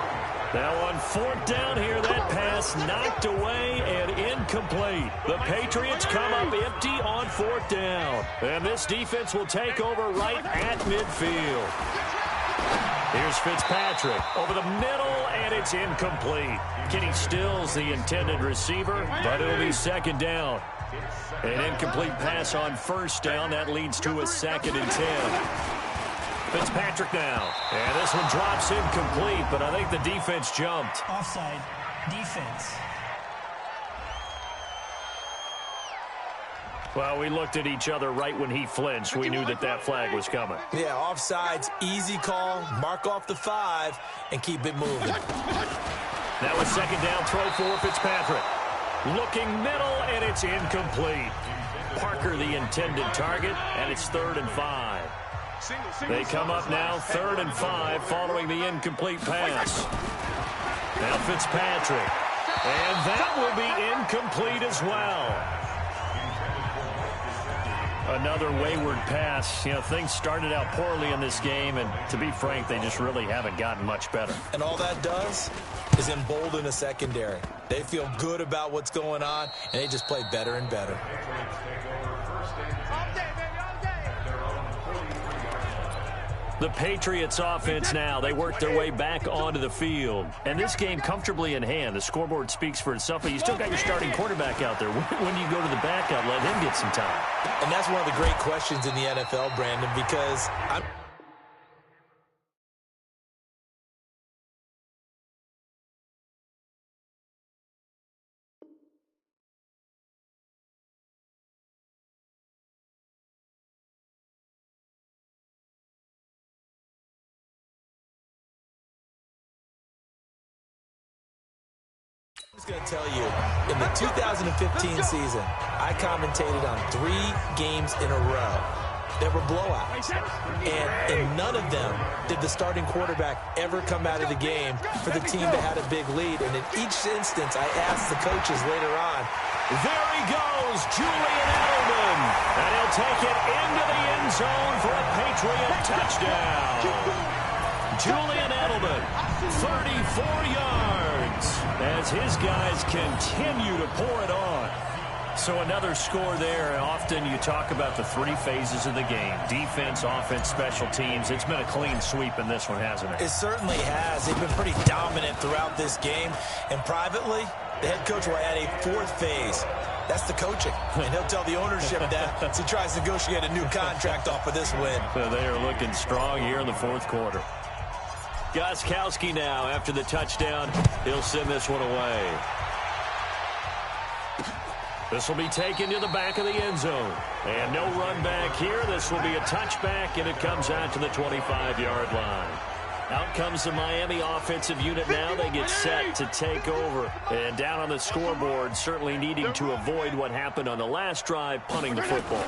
Now on 4th down here, that pass knocked away and incomplete. The Patriots come up empty on 4th down. And this defense will take over right at midfield. Here's Fitzpatrick over the middle, and it's incomplete. Kenny Stills, the intended receiver, but it'll be 2nd down. An incomplete pass on 1st down. That leads to a 2nd and 10. Fitzpatrick now. And this one drops incomplete, but I think the defense jumped. Offside. Defense. Well, we looked at each other right when he flinched. We knew that flag was coming. Yeah, offsides, easy call, mark off the 5, and keep it moving. Now a 2nd down throw for Fitzpatrick. Looking middle, and it's incomplete. Parker the intended target, and it's 3rd and 5. They come up now 3rd and 5 following the incomplete pass. Now Fitzpatrick. And that will be incomplete as well. Another wayward pass. You know, things started out poorly in this game, and to be frank, they just really haven't gotten much better. And all that does is embolden a secondary. They feel good about what's going on, and they just play better and better. The Patriots offense now, they work their way back onto the field. And this game comfortably in hand. The scoreboard speaks for itself, but you still got your starting quarterback out there. When do you go to the backup, let him get some time? And that's one of the great questions in the NFL, Brandon, because I was going to tell you, in the 2015 season, I commentated on 3 games in a row that were blowouts. And in none of them did the starting quarterback ever come out of the game for the team that had a big lead. And in each instance, I asked the coaches later on. There he goes, Julian Edelman. And he'll take it into the end zone for a Patriot touchdown. Julian Edelman, 34 yards, as his guys continue to pour it on. So another score there. Often you talk about the 3 phases of the game: defense, offense, special teams. It's been a clean sweep in this one, hasn't it? It certainly has. They've been pretty dominant throughout this game. And privately, the head coach will add a 4th phase. That's the coaching. And he'll tell the ownership that as he tries to negotiate a new contract off of this win. So they are looking strong here in the 4th quarter. Gostkowski now, after the touchdown, he'll send this one away. This will be taken to the back of the end zone. And no run back here. This will be a touchback, and it comes out to the 25-yard line. Out comes the Miami offensive unit now. They get set to take over. And down on the scoreboard, certainly needing to avoid what happened on the last drive, punting the football.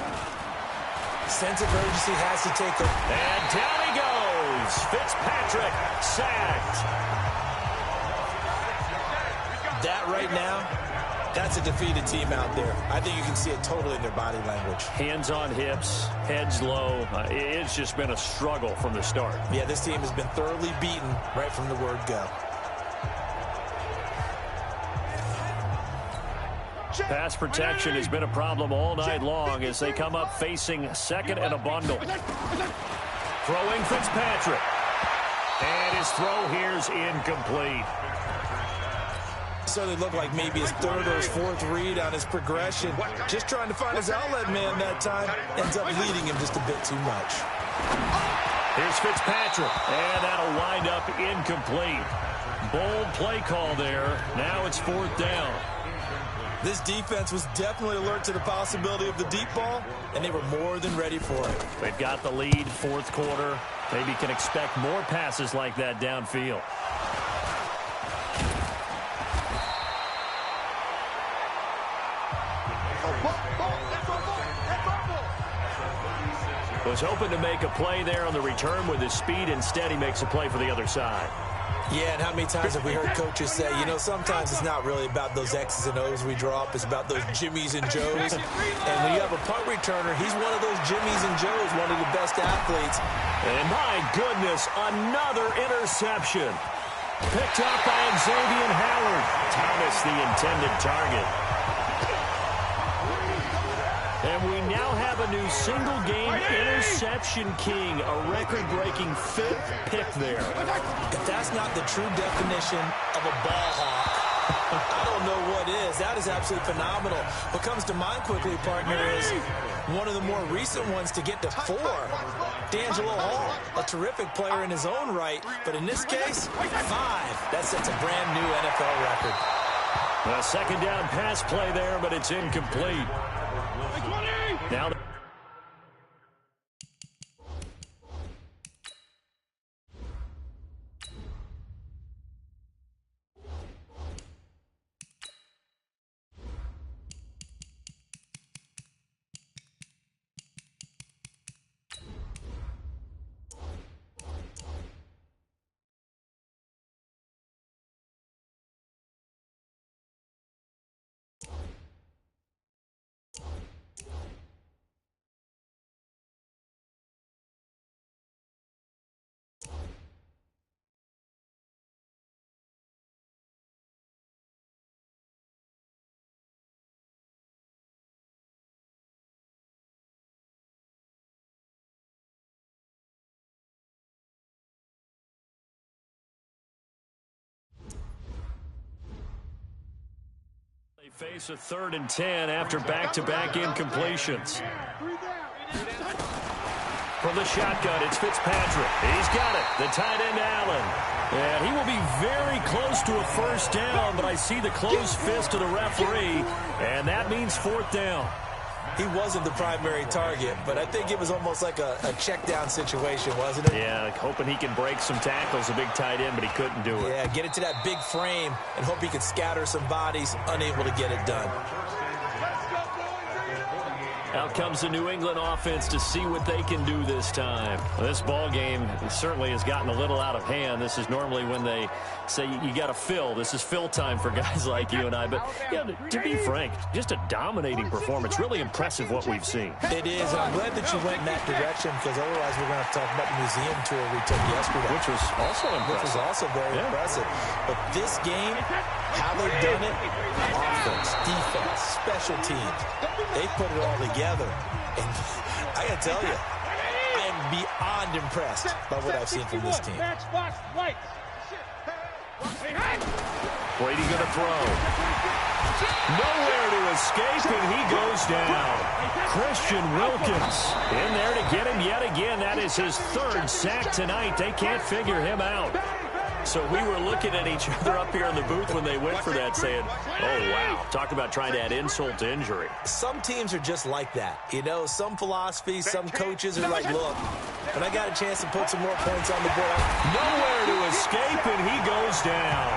Sense of urgency has to take over. And down he goes. Fitzpatrick sacked. That right now That's a defeated team out there. I think you can see it totally in their body language. Hands on hips, heads low. It's just been a struggle from the start. Yeah, this team has been thoroughly beaten right from the word go. Pass protection has been a problem all night long as they come up facing second and a bundle. Throwing Fitzpatrick. And his throw here's incomplete. So they look like maybe his third or his fourth read on his progression. Just trying to find his outlet man that time. Ends up leading him just a bit too much. Here's Fitzpatrick. And that'll wind up incomplete. Bold play call there. Now it's 4th down. This defense was definitely alert to the possibility of the deep ball, and they were more than ready for it. They've got the lead, 4th quarter. Maybe can expect more passes like that downfield. Was hoping to make a play there on the return with his speed. Instead, he makes a play for the other side. Yeah, and how many times have we heard coaches say, you know, sometimes it's not really about those X's and O's we draw up. It's about those Jimmies and Joes. And when you have a punt returner, he's one of those Jimmies and Joes, one of the best athletes. And my goodness, another interception. Picked up by Xavier Howard. Thomas, the intended target. And we now have a new single-game interception king, a record-breaking 5th pick there. If that's not the true definition of a ball hawk, I don't know what is. That is absolutely phenomenal. What comes to mind quickly, partner, is one of the more recent ones to get to 4. D'Angelo Hall, a terrific player in his own right, but in this case, 5. That sets a brand-new NFL record. A second down pass play there, but it's incomplete. Now they face a 3rd and 10 after back-to-back incompletions. From the shotgun, it's Fitzpatrick. He's got it. The tight end, Allen. And he will be very close to a 1st down, but I see the closed fist of the referee, and that means 4th down. He wasn't the primary target, but I think it was almost like a check-down situation, wasn't it? Yeah, like hoping he can break some tackles, a big tight end, but he couldn't do it. Yeah, get it to that big frame and hope he could scatter some bodies, unable to get it done. Out comes the New England offense to see what they can do this time. Well, this ball game certainly has gotten a little out of hand. This is normally when they say you got to fill. This is fill time for guys like you and I. But yeah, to be frank, just a dominating performance. Really impressive what we've seen. It is, and I'm glad that you went in that direction because otherwise we're going to have to talk about the museum tour we took yesterday. Which was also impressive. Which was also very impressive. But this game, how they've done it, offense, defense, special teams, they put it all together. And I got to tell you, I am beyond impressed by what I've seen from this team. Brady going to throw. Nowhere to escape, and he goes down. Christian Wilkins in there to get him yet again. That is his 3rd sack tonight. They can't figure him out. So we were looking at each other up here in the booth when they went for that saying, oh, wow, talk about trying to add insult to injury. Some teams are just like that. You know, some philosophies, some coaches are like, look, when I got a chance to put some more points on the board. Nowhere to escape, and he goes down.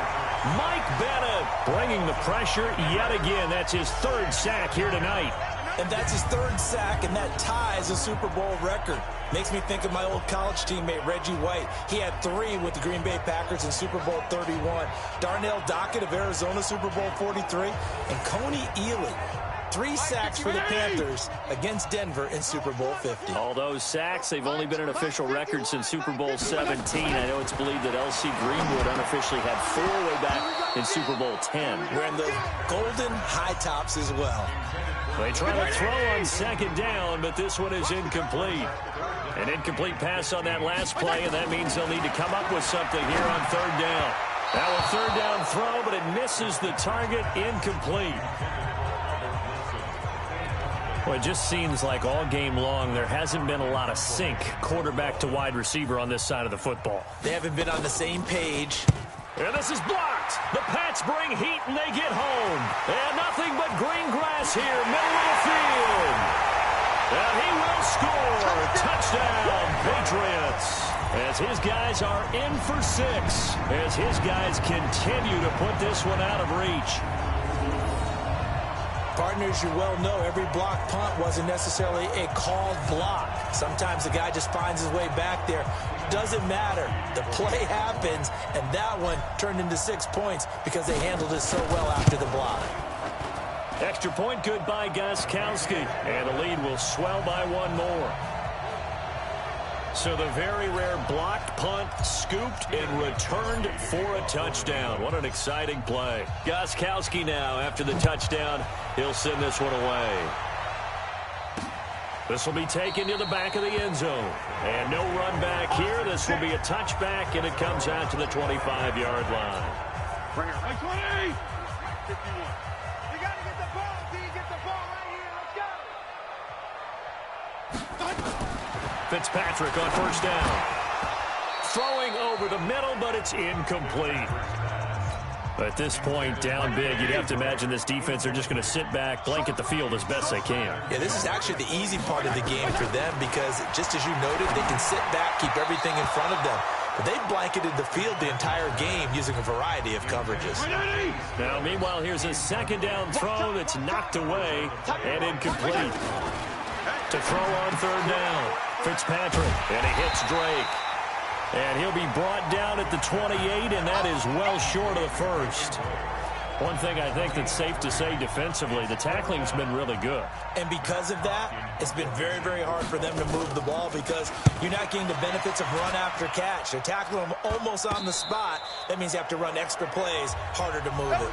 Mike Bennett bringing the pressure yet again. That's his 3rd sack here tonight. And that's his 3rd sack, and that ties a Super Bowl record. Makes me think of my old college teammate, Reggie White. He had 3 with the Green Bay Packers in Super Bowl 31. Darnell Dockett of Arizona, Super Bowl 43. And Coney Ealy, 3 sacks for the Panthers against Denver in Super Bowl 50. All those sacks, they've only been an official record since Super Bowl 17. I know it's believed that L.C. Greenwood unofficially had 4 way back in Super Bowl 10. Wearing those golden high tops as well. They try to throw on 2nd down, but this one is incomplete. An incomplete pass on that last play, and that means they'll need to come up with something here on 3rd down. Now a 3rd down throw, but it misses the target, incomplete. Well, it just seems like all game long there hasn't been a lot of sync quarterback to wide receiver on this side of the football. They haven't been on the same page. And this is blocked. The Pats bring heat and they get home. And nothing but green grass here, middle of the field. And he will score. Touchdown, Patriots. As his guys are in for 6. As his guys continue to put this one out of reach. Partners, you well know every block punt wasn't necessarily a called block. Sometimes the guy just finds his way back there. Doesn't matter. The play happens, and that one turned into 6 points because they handled it so well after the block. Extra point good by Gostkowski, and the lead will swell by 1 more. So the very rare blocked punt scooped and returned for a touchdown. What an exciting play. Gostkowski now, after the touchdown, he'll send this one away. This will be taken to the back of the end zone. And no run back here. This will be a touchback, and it comes out to the 25-yard line. Bring it. 20! 51. You got to get the ball. D, get the ball right here. Let's go. Fitzpatrick on 1st down. Throwing over the middle, but it's incomplete. At this point, down big, you'd have to imagine this defense are just going to sit back, blanket the field as best they can. Yeah, this is actually the easy part of the game for them because, just as you noted, they can sit back, keep everything in front of them. But they've blanketed the field the entire game using a variety of coverages. Now, meanwhile, here's a 2nd down throw that's knocked away and incomplete. To throw on 3rd down, Fitzpatrick, and he hits Drake. And he'll be brought down at the 28, and that is well short of the 1st. One thing I think that's safe to say defensively, the tackling's been really good. And because of that, it's been very, very hard for them to move the ball because you're not getting the benefits of run after catch. They're tackling them almost on the spot. That means you have to run extra plays, harder to move it.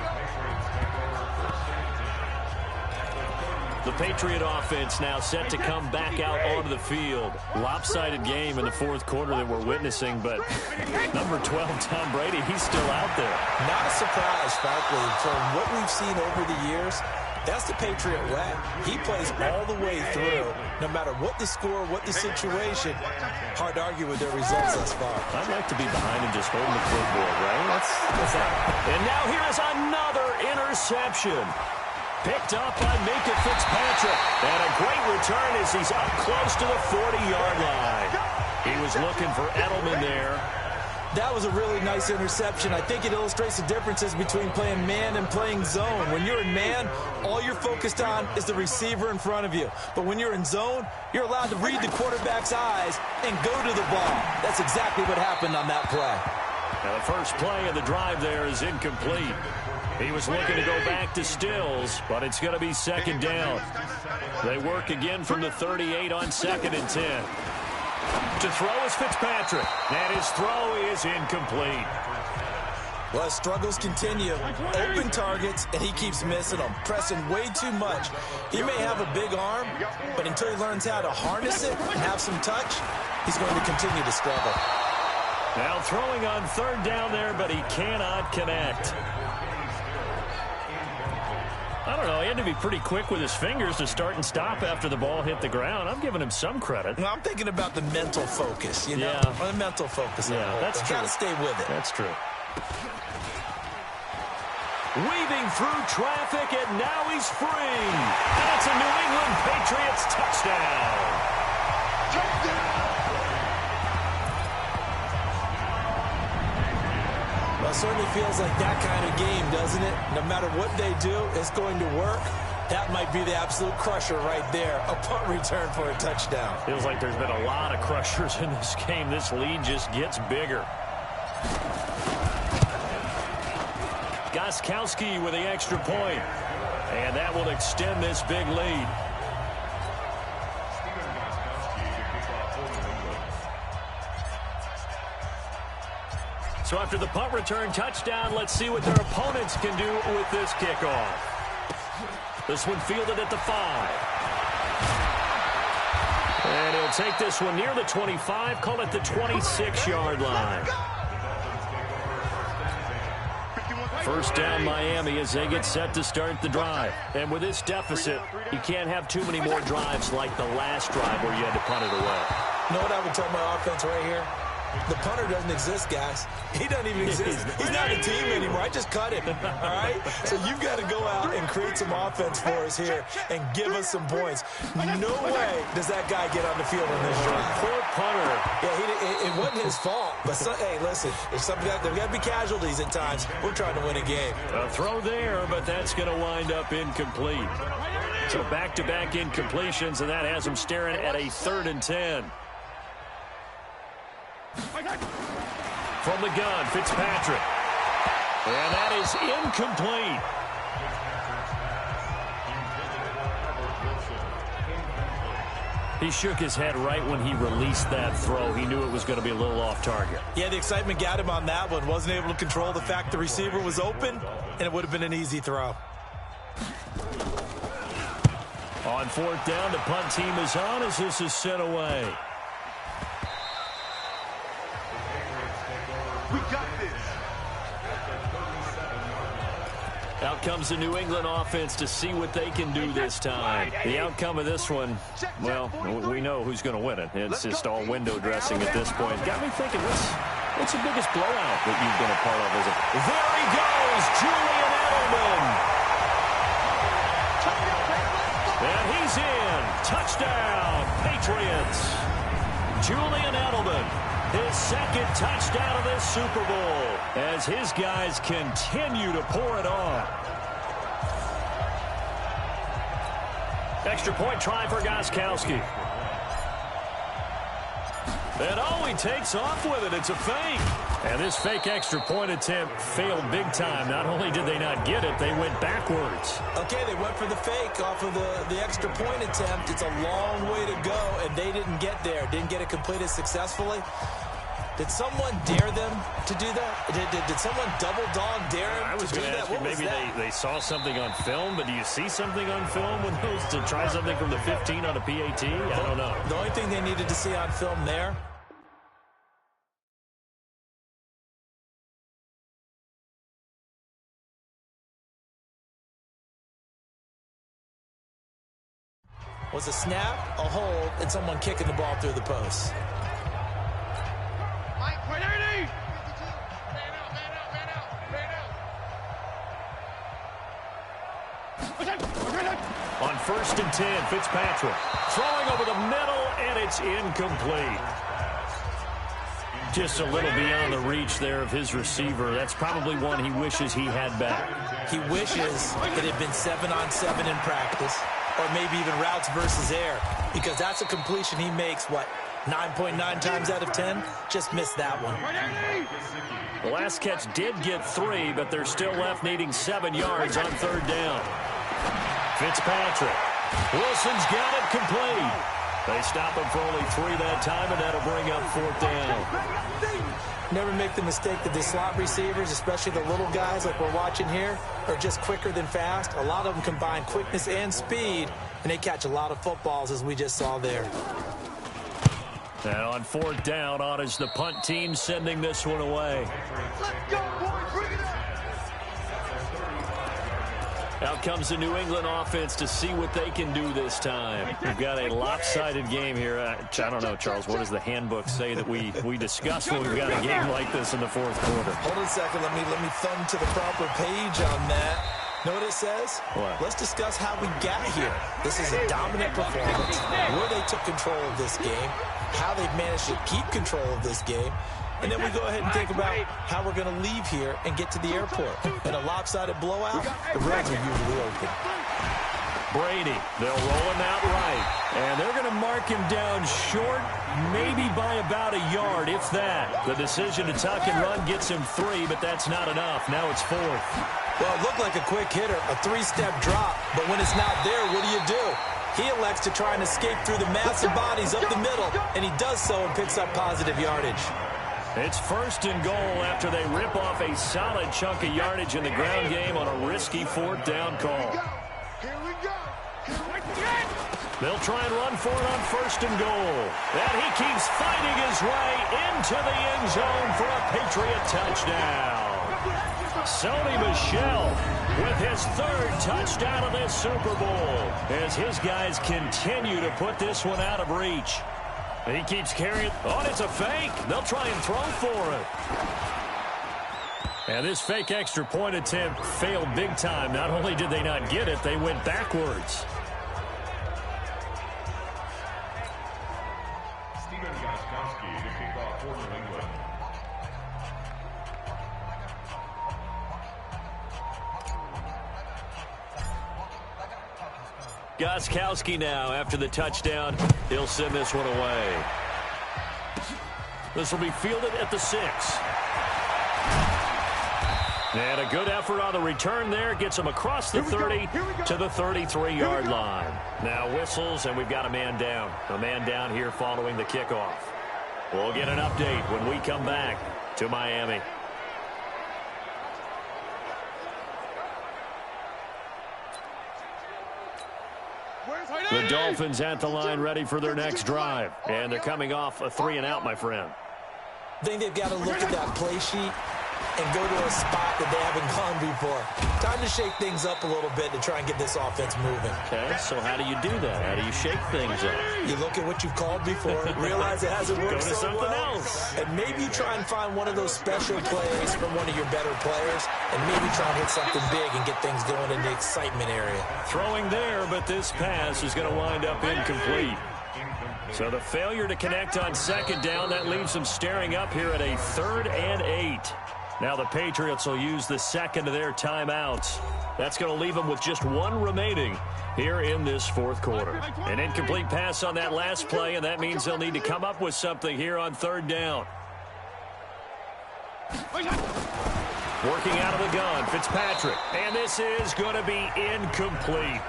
The Patriot offense now set to come back out onto the field. Lopsided game in the 4th quarter that we're witnessing, but number 12, Tom Brady, he's still out there. Not a surprise, frankly, from what we've seen over the years. That's the Patriot way. He plays all the way through, no matter what the score, what the situation. Hard to argue with their results thus far. I'd like to be behind him just holding the football, right? That's that. And now here is another interception. Picked up by Minka Fitzpatrick. And a great return as he's up close to the 40-yard line. He was looking for Edelman there. That was a really nice interception. I think it illustrates the differences between playing man and playing zone. When you're in man, all you're focused on is the receiver in front of you. But when you're in zone, you're allowed to read the quarterback's eyes and go to the ball. That's exactly what happened on that play. Now the first play of the drive there is incomplete. He was looking to go back to Stills, but it's going to be 2nd down. They work again from the 38 on 2nd and 10. To throw is Fitzpatrick, and his throw is incomplete. Well, his struggles continue. Open targets, and he keeps missing them, pressing way too much. He may have a big arm, but until he learns how to harness it and have some touch, he's going to continue to struggle. Now throwing on 3rd down there, but he cannot connect. I don't know. He had to be pretty quick with his fingers to start and stop after the ball hit the ground. I'm giving him some credit. Well, I'm thinking about the mental focus, you know? Yeah. Or the mental focus. Yeah, that's true. Got to stay with it. That's true. Weaving through traffic, and now he's free. And it's a New England Patriots touchdown. Well, it certainly feels like that kind of game, doesn't it? No matter what they do, it's going to work. That might be the absolute crusher right there. A punt return for a touchdown. Feels like there's been a lot of crushers in this game. This lead just gets bigger. Gostkowski with the extra point. And that will extend this big lead. So after the punt return touchdown, let's see what their opponents can do with this kickoff. This one fielded at the 5. And he'll take this one near the 25, call it the 26-yard line. First down Miami as they get set to start the drive. And with this deficit, you can't have too many more drives like the last drive where you had to punt it away. You know what I would tell my offense right here? The punter doesn't exist, guys. He doesn't even exist. He's not a team anymore. I just cut him, all right? So you've got to go out and create some offense for us here and give us some points. No way does that guy get on the field in this drive. Poor punter. Yeah, it wasn't his fault. But, hey, listen, there's got to be casualties at times. We're trying to win a game. A throw there, but that's going to wind up incomplete. So back-to-back incompletions, and that has him staring at a 3rd and 10. From the gun, Fitzpatrick. And that is incomplete. He shook his head right when he released that throw. He knew it was going to be a little off target. Yeah, the excitement got him on that one. Wasn't able to control the fact the receiver was open, and it would have been an easy throw. On 4th down, the punt team is on as this is sent away. We got this. Out comes the New England offense to see what they can do this time. The outcome of this one, well, we know who's going to win it. It's just all window dressing at this point. Got me thinking, what's the biggest blowout that you've been a part of? There he goes, Julian Edelman. And he's in. Touchdown, Patriots. Julian Edelman. His 2nd touchdown of this Super Bowl as his guys continue to pour it on. Extra point try for Gostkowski. And he takes off with it. It's a fake. And this fake extra point attempt failed big time. Not only did they not get it, they went backwards. Okay, they went for the fake off of the extra point attempt. It's a long way to go, and they didn't get there. Didn't get it completed successfully. Did someone dare them to do that? Did someone double dog dare them I was going to ask you, maybe they saw something on film, but do you see something on film with those to try something from the 15 on a PAT? I don't know. The only thing they needed to see on film there was a snap, a hold, and someone kicking the ball through the post. Mike, right there, On 1st and 10, Fitzpatrick throwing over the middle, and it's incomplete. Just a little beyond the reach there of his receiver. That's probably one he wishes he had back. He wishes it had been 7-on-7 in practice, or maybe even routes versus air, because that's a completion he makes, 9.9 times out of 10? Just missed that one. The last catch did get 3, but they're still left needing 7 yards on 3rd down. Fitzpatrick. Wilson's got it complete. They stop him for only 3 that time, and that'll bring up 4th down. Never make the mistake that the slot receivers, especially the little guys like we're watching here, are just quicker than fast. A lot of them combine quickness and speed, and they catch a lot of footballs, as we just saw there. And on 4th down, on is the punt team sending this one away. Let's go, boys. Bring it up. Out comes the New England offense to see what they can do this time. We've got a lopsided game here. I don't know, Charles, what does the handbook say that we discuss when we've got a game like this in the 4th quarter? Hold on a second. Let me thumb to the proper page on that. Know what it says? What? Let's discuss how we got here. This is a dominant performance, where they took control of this game, how they've managed to keep control of this game, and then we go ahead and think about how we're going to leave here and get to the airport. In a lopsided blowout, the roads are usually open. Brady, they'll roll him out right. And they're going to mark him down short, maybe by about a yard, if that. The decision to tuck and run gets him 3, but that's not enough. Now it's 4th. Well, it looked like a quick hitter, a 3-step drop, but when it's not there, what do? He elects to try and escape through the massive bodies up the middle, and he does so and picks up positive yardage. It's 1st and goal after they rip off a solid chunk of yardage in the ground game on a risky 4th down call. Here we go. They'll try and run for it on 1st and goal. And he keeps fighting his way into the end zone for a Patriot touchdown. Sony Michel with his 3rd touchdown of this Super Bowl as his guys continue to put this one out of reach. He keeps carrying. Oh, it's a fake. They'll try and throw for it. And this fake extra point attempt failed big time. Not only did they not get it, they went backwards. Gostkowski now after the touchdown. He'll send this one away. This will be fielded at the 6. And a good effort on the return there. Gets him across the 30 to the 33-yard line. Now whistles, and we've got a man down. A man down here following the kickoff. We'll get an update when we come back to Miami. The Dolphins at the line ready for their next drive. And they're coming off a 3-and-out, my friend. I think they've got to look at that play sheet and go to a spot that they haven't gone before. Time to shake things up a little bit to try and get this offense moving. Okay, so how do you do that? How do you shake things up? You look at what you've called before, realize it hasn't worked Go to so something well, else. and maybe you try and find one of those special plays from one of your better players, and maybe try and hit something big and get things going in the excitement area. Throwing there, but this pass is going to wind up incomplete. So the failure to connect on 2nd down, that leaves them staring up here at a 3rd and 8. Now the Patriots will use the 2nd of their timeouts. That's going to leave them with just 1 remaining here in this 4th quarter. An incomplete pass on that last play, and that means they'll need to come up with something here on 3rd down. Working out of the gun, Fitzpatrick. And this is going to be incomplete.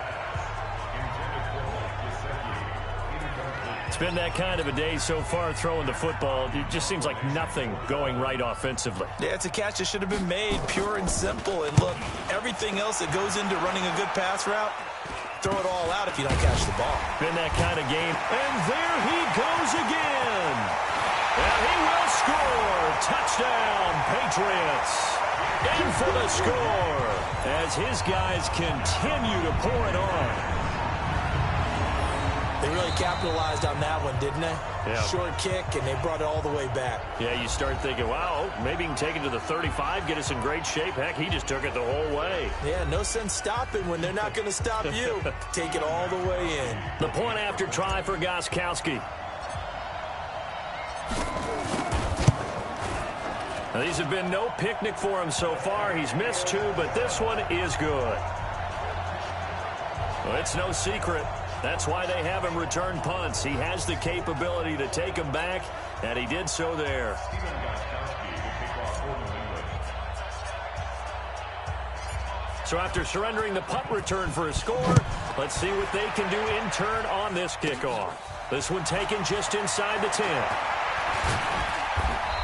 It's been that kind of a day so far throwing the football. It just seems like nothing going right offensively. Yeah, it's a catch that should have been made, pure and simple. And look, everything else that goes into running a good pass route, throw it all out if you don't catch the ball. Been that kind of game. And there he goes again. And he will score. Touchdown, Patriots. In for the score as his guys continue to pour it on. They really capitalized on that one, didn't they? Yeah. Short kick, and they brought it all the way back. Yeah, you start thinking, wow, maybe he can take it to the 35, get us in great shape. Heck, he just took it the whole way. Yeah, no sense stopping when they're not going to stop you. Take it all the way in. The point after try for Gostkowski. Now, these have been no picnic for him so far. He's missed 2, but this one is good. Well, it's no secret. That's why they have him return punts. He has the capability to take them back, and he did so there. So after surrendering the punt return for a score, let's see what they can do in turn on this kickoff. This one taken just inside the 10.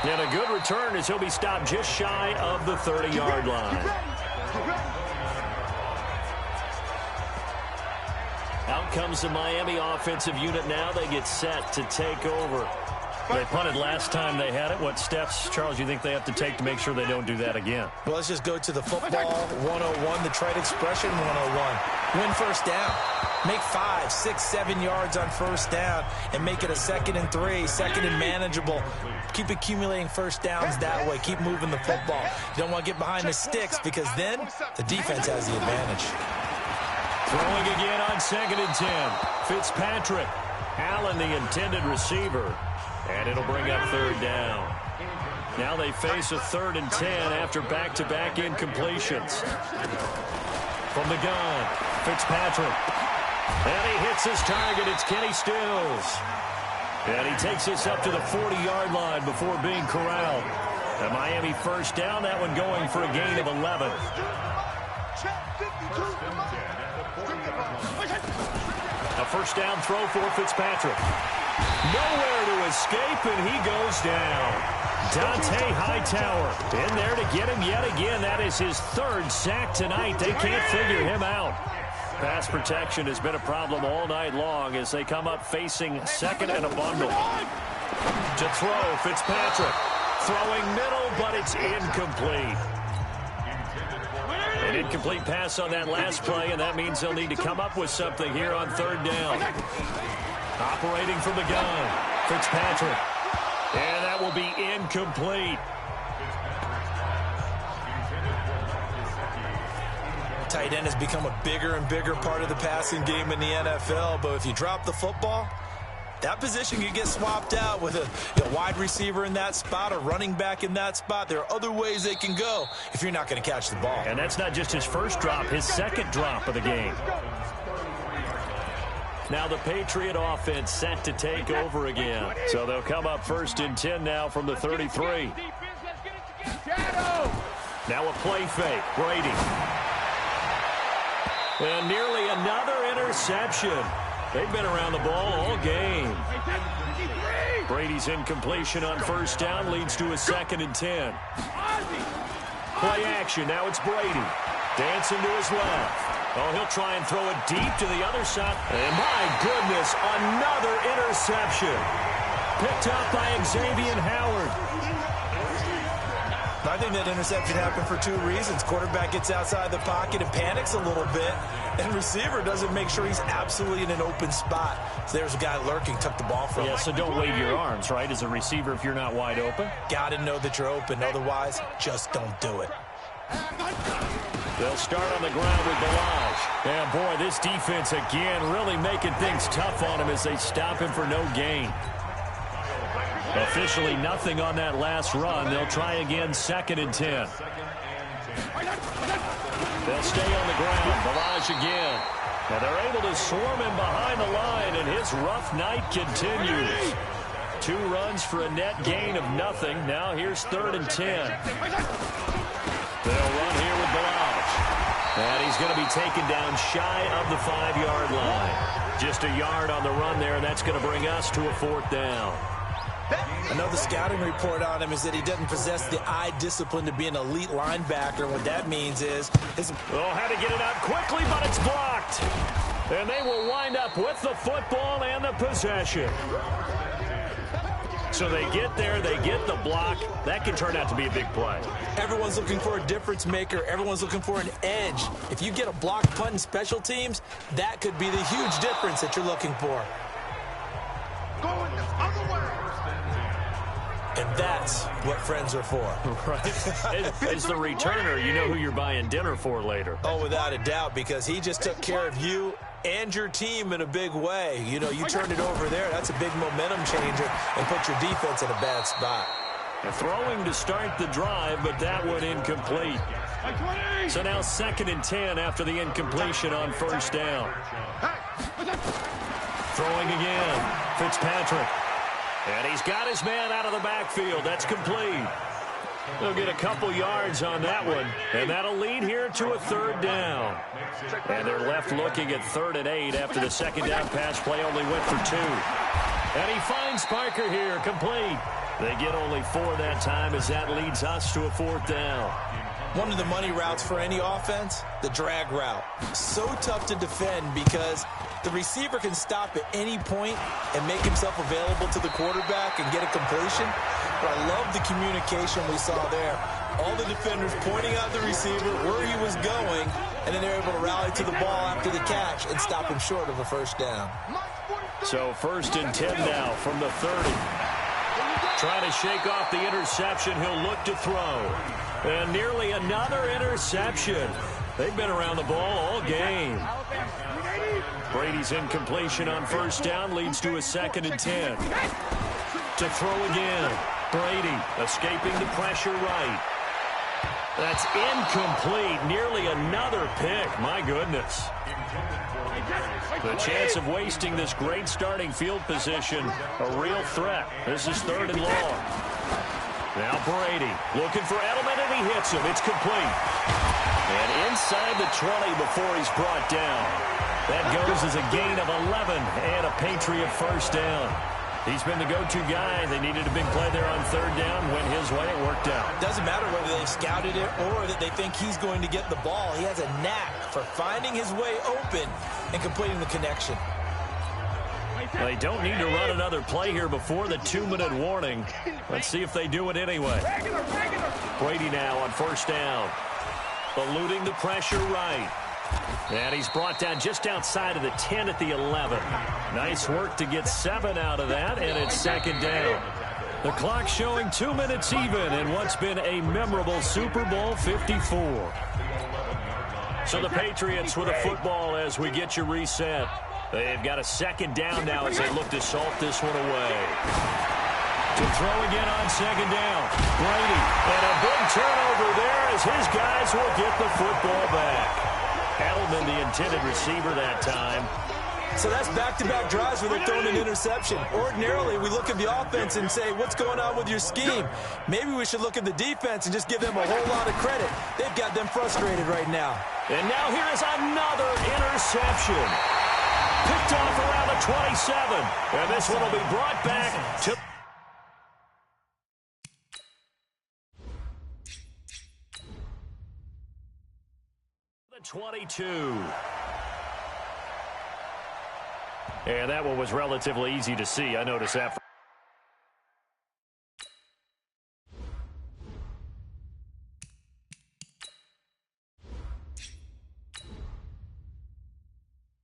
And a good return as he'll be stopped just shy of the 30-yard line. Out comes the Miami offensive unit now. They get set to take over. They punted last time they had it. What steps, Charles, you think they have to take to make sure they don't do that again? Well, let's just go to the football 101, the trade expression 101. Win first down. Make 5, 6, 7 yards on first down and make it a 2nd and 3, 2nd and manageable. Keep accumulating first downs that way. Keep moving the football. You don't want to get behind the sticks because then the defense has the advantage. Throwing again on 2nd and 10. Fitzpatrick. Allen, the intended receiver. And it'll bring up 3rd down. Now they face a 3rd and 10 after back-to-back incompletions. From the gun, Fitzpatrick. And he hits his target. It's Kenny Stills. And he takes us up to the 40-yard line before being corralled. A Miami first down, that one going for a gain of 11. A first down throw for Fitzpatrick. Nowhere to escape, and he goes down. Dante Hightower in there to get him yet again. That is his third sack tonight. They can't figure him out. Pass protection has been a problem all night long as they come up facing second and a bundle. To throw, Fitzpatrick. Throwing middle, but it's incomplete. An incomplete pass on that last play, and that means they'll need to come up with something here on third down. Operating from the gun, Fitzpatrick. And that will be incomplete. Tight end has become a bigger and bigger part of the passing game in the NFL, but if you drop the football, that position could get swapped out with a wide receiver in that spot, a running back in that spot. There are other ways they can go if you're not going to catch the ball. And that's not just his first drop, his second drop of the game. Now the Patriot offense set to take over again. So they'll come up first and 10 now from the 33. Now a play fake. Brady. And nearly another interception. They've been around the ball all game. Brady's incompletion on first down leads to a second and 10. Play action. Now it's Brady. Dancing to his left. Oh, he'll try and throw it deep to the other side. And my goodness, another interception. Picked up by Xavier Howard. I think that interception happened for two reasons. Quarterback gets outside the pocket and panics a little bit, and receiver doesn't make sure he's absolutely in an open spot. So there's a guy lurking, took the ball from him. Yeah, so don't wave your arms, right, as a receiver if you're not wide open. Got to know that you're open. Otherwise, just don't do it. They'll start on the ground with Balaj. And, boy, this defense, again, really making things tough on him as they stop him for no gain. Officially nothing on that last run. They'll try again, second and 10. They'll stay on the ground. Balaj again. And they're able to swarm him behind the line, and his rough night continues. 2 runs for a net gain of nothing. Now here's third and 10. They'll run here with Balaj. And he's going to be taken down shy of the 5-yard line. Just a yard on the run there, and that's going to bring us to a fourth down. Another scouting report on him is that he doesn't possess the eye discipline to be an elite linebacker. What that means is... had to get it out quickly, but it's blocked. And they will wind up with the football and the possession. So they get there, they get the block. That can turn out to be a big play. Everyone's looking for a difference maker. Everyone's looking for an edge. If you get a blocked punt in special teams, that could be the huge difference that you're looking for. Going the other way. And that's what friends are for. Right. As the returner, you know who you're buying dinner for later. Oh, without a doubt, because he just took care of you and your team in a big way. You know, you turned it over there. That's a big momentum changer and put your defense in a bad spot. Throwing to start the drive, but that one incomplete. So now second and 10 after the incompletion on first down. Throwing again. Fitzpatrick. And he's got his man out of the backfield. That's complete. They'll get a couple yards on that one, and that'll lead here to a third down. And they're left looking at 3rd and 8 after the second down pass play only went for 2. And he finds Parker here, complete. They get only 4 that time as that leads us to a 4th down. One of the money routes for any offense, the drag route. So tough to defend because the receiver can stop at any point and make himself available to the quarterback and get a completion. But I love the communication we saw there. All the defenders pointing out the receiver where he was going, and then they're able to rally to the ball after the catch and stop him short of a first down. So 1st and 10 now from the 30. Trying to shake off the interception. He'll look to throw. And nearly another interception. They've been around the ball all game. Brady's incompletion on first down leads to a 2nd and 10. To throw again. Brady escaping the pressure right. That's incomplete. Nearly another pick. My goodness. The chance of wasting this great starting field position, a real threat. This is 3rd and long. Now Brady looking for Edelman, and he hits him. It's complete. And inside the 20 before he's brought down. That goes as a gain of 11 and a Patriot first down. He's been the go-to guy. They needed a big play there on 3rd down. Went his way. It worked out. Doesn't matter whether they've scouted it or that they think he's going to get the ball. He has a knack for finding his way open and completing the connection. They don't need to run another play here before the 2-minute warning. Let's see if they do it anyway. Brady now on 1st down. Eluding the pressure right. And he's brought down just outside of the 10 at the 11. Nice work to get 7 out of that, and it's 2nd down. The clock showing 2 minutes even in what's been a memorable Super Bowl 54. So the Patriots with a football as we get you reset. They've got a 2nd down now as they look to salt this one away. To throw again on 2nd down. Brady, and a big turnover there as his guys will get the football back. Edelman, the intended receiver that time. So that's back-to-back drives where they're throwing an interception. Ordinarily, we look at the offense and say, what's going on with your scheme? Maybe we should look at the defense and just give them a whole lot of credit. They've got them frustrated right now. And now here is another interception. Picked off around the 27. And this one will be brought back to... the 22. And that one was relatively easy to see. I noticed that.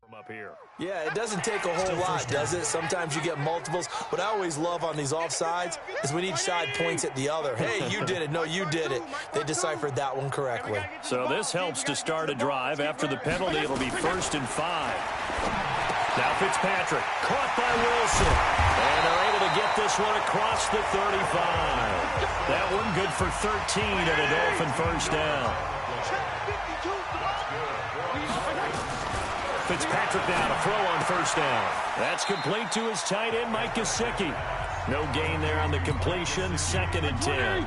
From up here. Yeah, it doesn't take a whole lot, does it? Sometimes you get multiples. What I always love on these offsides is when each side points at the other. Hey, you did it. No, you did it. They deciphered that one correctly. So this helps to start a drive. After the penalty, it'll be 1st and 5. Now Fitzpatrick, caught by Wilson. And they're able to get this one across the 35. That one good for 13 and a Dolphin first down. Fitzpatrick now to throw on 1st down. That's complete to his tight end, Mike Gesicki. No gain there on the completion, 2nd and 10.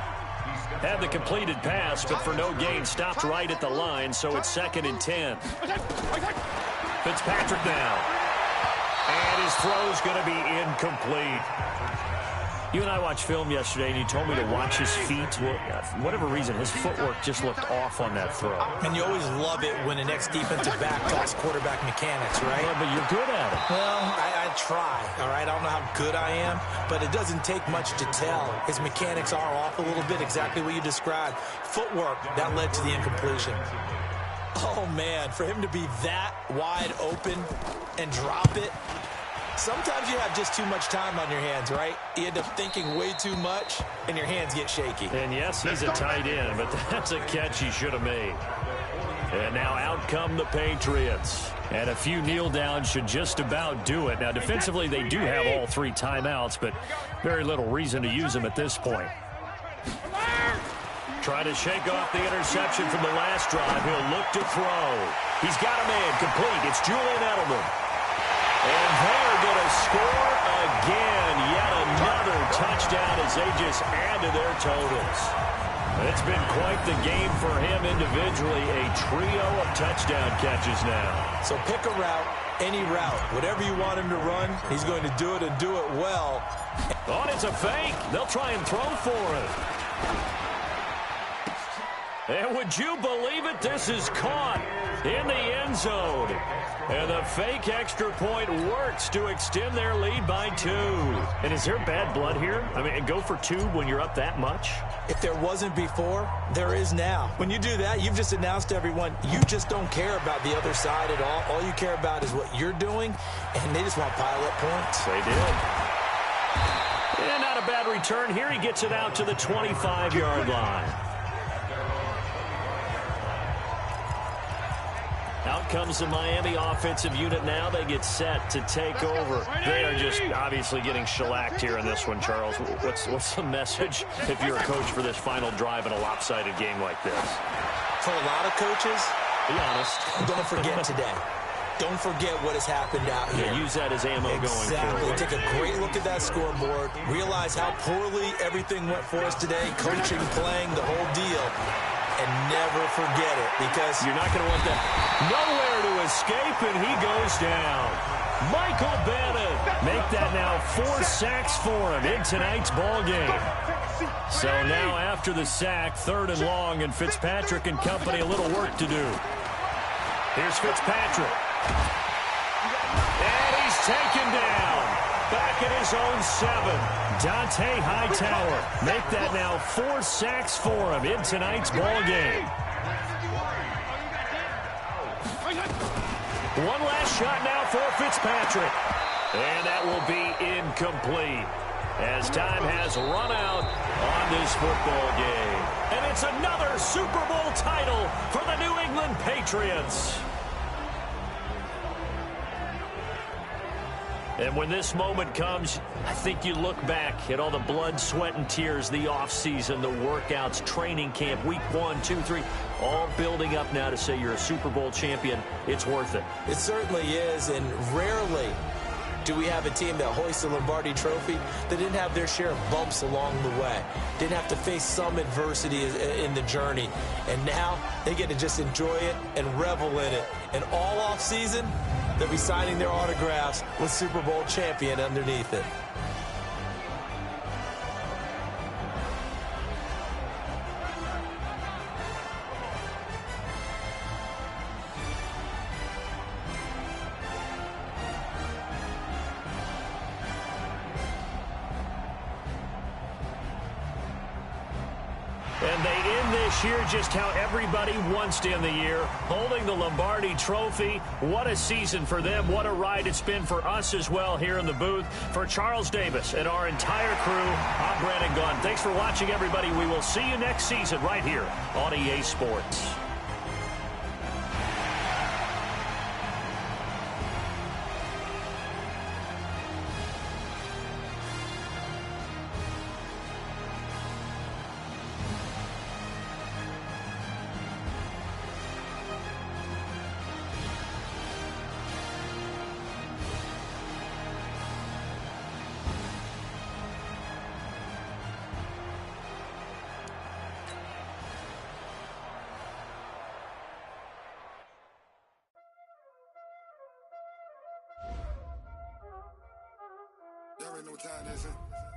Had the completed pass, but for no gain, stopped right at the line, so it's 2nd and 10. Fitzpatrick now. And his throw's going to be incomplete. You and I watched film yesterday, and you told me to watch his feet. Well, for whatever reason, his footwork just looked off on that throw. And you always love it when an ex-defensive back talks quarterback mechanics, right? Yeah, but you're good at it. Well, I try, all right? I don't know how good I am, but it doesn't take much to tell. His mechanics are off a little bit, exactly what you described. Footwork, that led to the incompletion. Oh, man, for him to be that wide open and drop it, sometimes you have just too much time on your hands, right? You end up thinking way too much, and your hands get shaky. And yes, he's a tight end, but that's a catch he should have made. And now out come the Patriots. And a few kneel downs should just about do it. Now, defensively, they do have all 3 timeouts, but very little reason to use them at this point. Trying to shake off the interception from the last drive. He'll look to throw. He's got a man complete. It's Julian Edelman. And they're going to score again. Yet another touchdown as they just add to their totals. It's been quite the game for him individually. A trio of touchdown catches now. So pick a route, any route. Whatever you want him to run, he's going to do it and do it well. Oh, and it's a fake. They'll try and throw for it. And would you believe it? This is caught in the end zone. And the fake extra point works to extend their lead by 2. And is there bad blood here? I mean, go for 2 when you're up that much? If there wasn't before, there is now. When you do that, you've just announced to everyone, you just don't care about the other side at all. All you care about is what you're doing, and they just want pile-up points. They did. And not a bad return here. He gets it out to the 25-yard line. Out Out comes the Miami offensive unit now. They get set to take over. They are just obviously getting shellacked here in this one, Charles. What's the message if you're a coach for this final drive in a lopsided game like this? For a lot of coaches, be honest, don't forget today. Don't forget what has happened out here. Yeah, use that as ammo going forward. Take a great look at that scoreboard. Realize how poorly everything went for us today. Coaching, playing, the whole deal. And never forget it, because you're not going to want that. Nowhere to escape, and he goes down. Michael Bannon make that now 4 sacks for him in tonight's ball game. So now after the sack, 3rd and long, and Fitzpatrick and company a little work to do. Here's Fitzpatrick. And he's taken down. Back at his own 7. Dante Hightower make that now 4 sacks for him in tonight's ball game. One last shot now for Fitzpatrick. And that will be incomplete as time has run out on this football game. And it's another Super Bowl title for the New England Patriots. And when this moment comes, I think you look back at all the blood, sweat, and tears, the offseason, the workouts, training camp, week 1, 2, 3, all building up now to say you're a Super Bowl champion. It's worth it. It certainly is, and rarely do we have a team that hoists the Lombardi Trophy that didn't have their share of bumps along the way, didn't have to face some adversity in the journey, and now they get to just enjoy it and revel in it. And all offseason, they'll be signing their autographs with Super Bowl champion underneath it. And they end this year just how everybody wants to end the year, holding the Lombardi Trophy. What a season for them. What a ride it's been for us as well here in the booth. For Charles Davis and our entire crew, I'm Brandon Gunn. Thanks for watching, everybody. We will see you next season right here on EA Sports. Y'all already know what time it is, huh?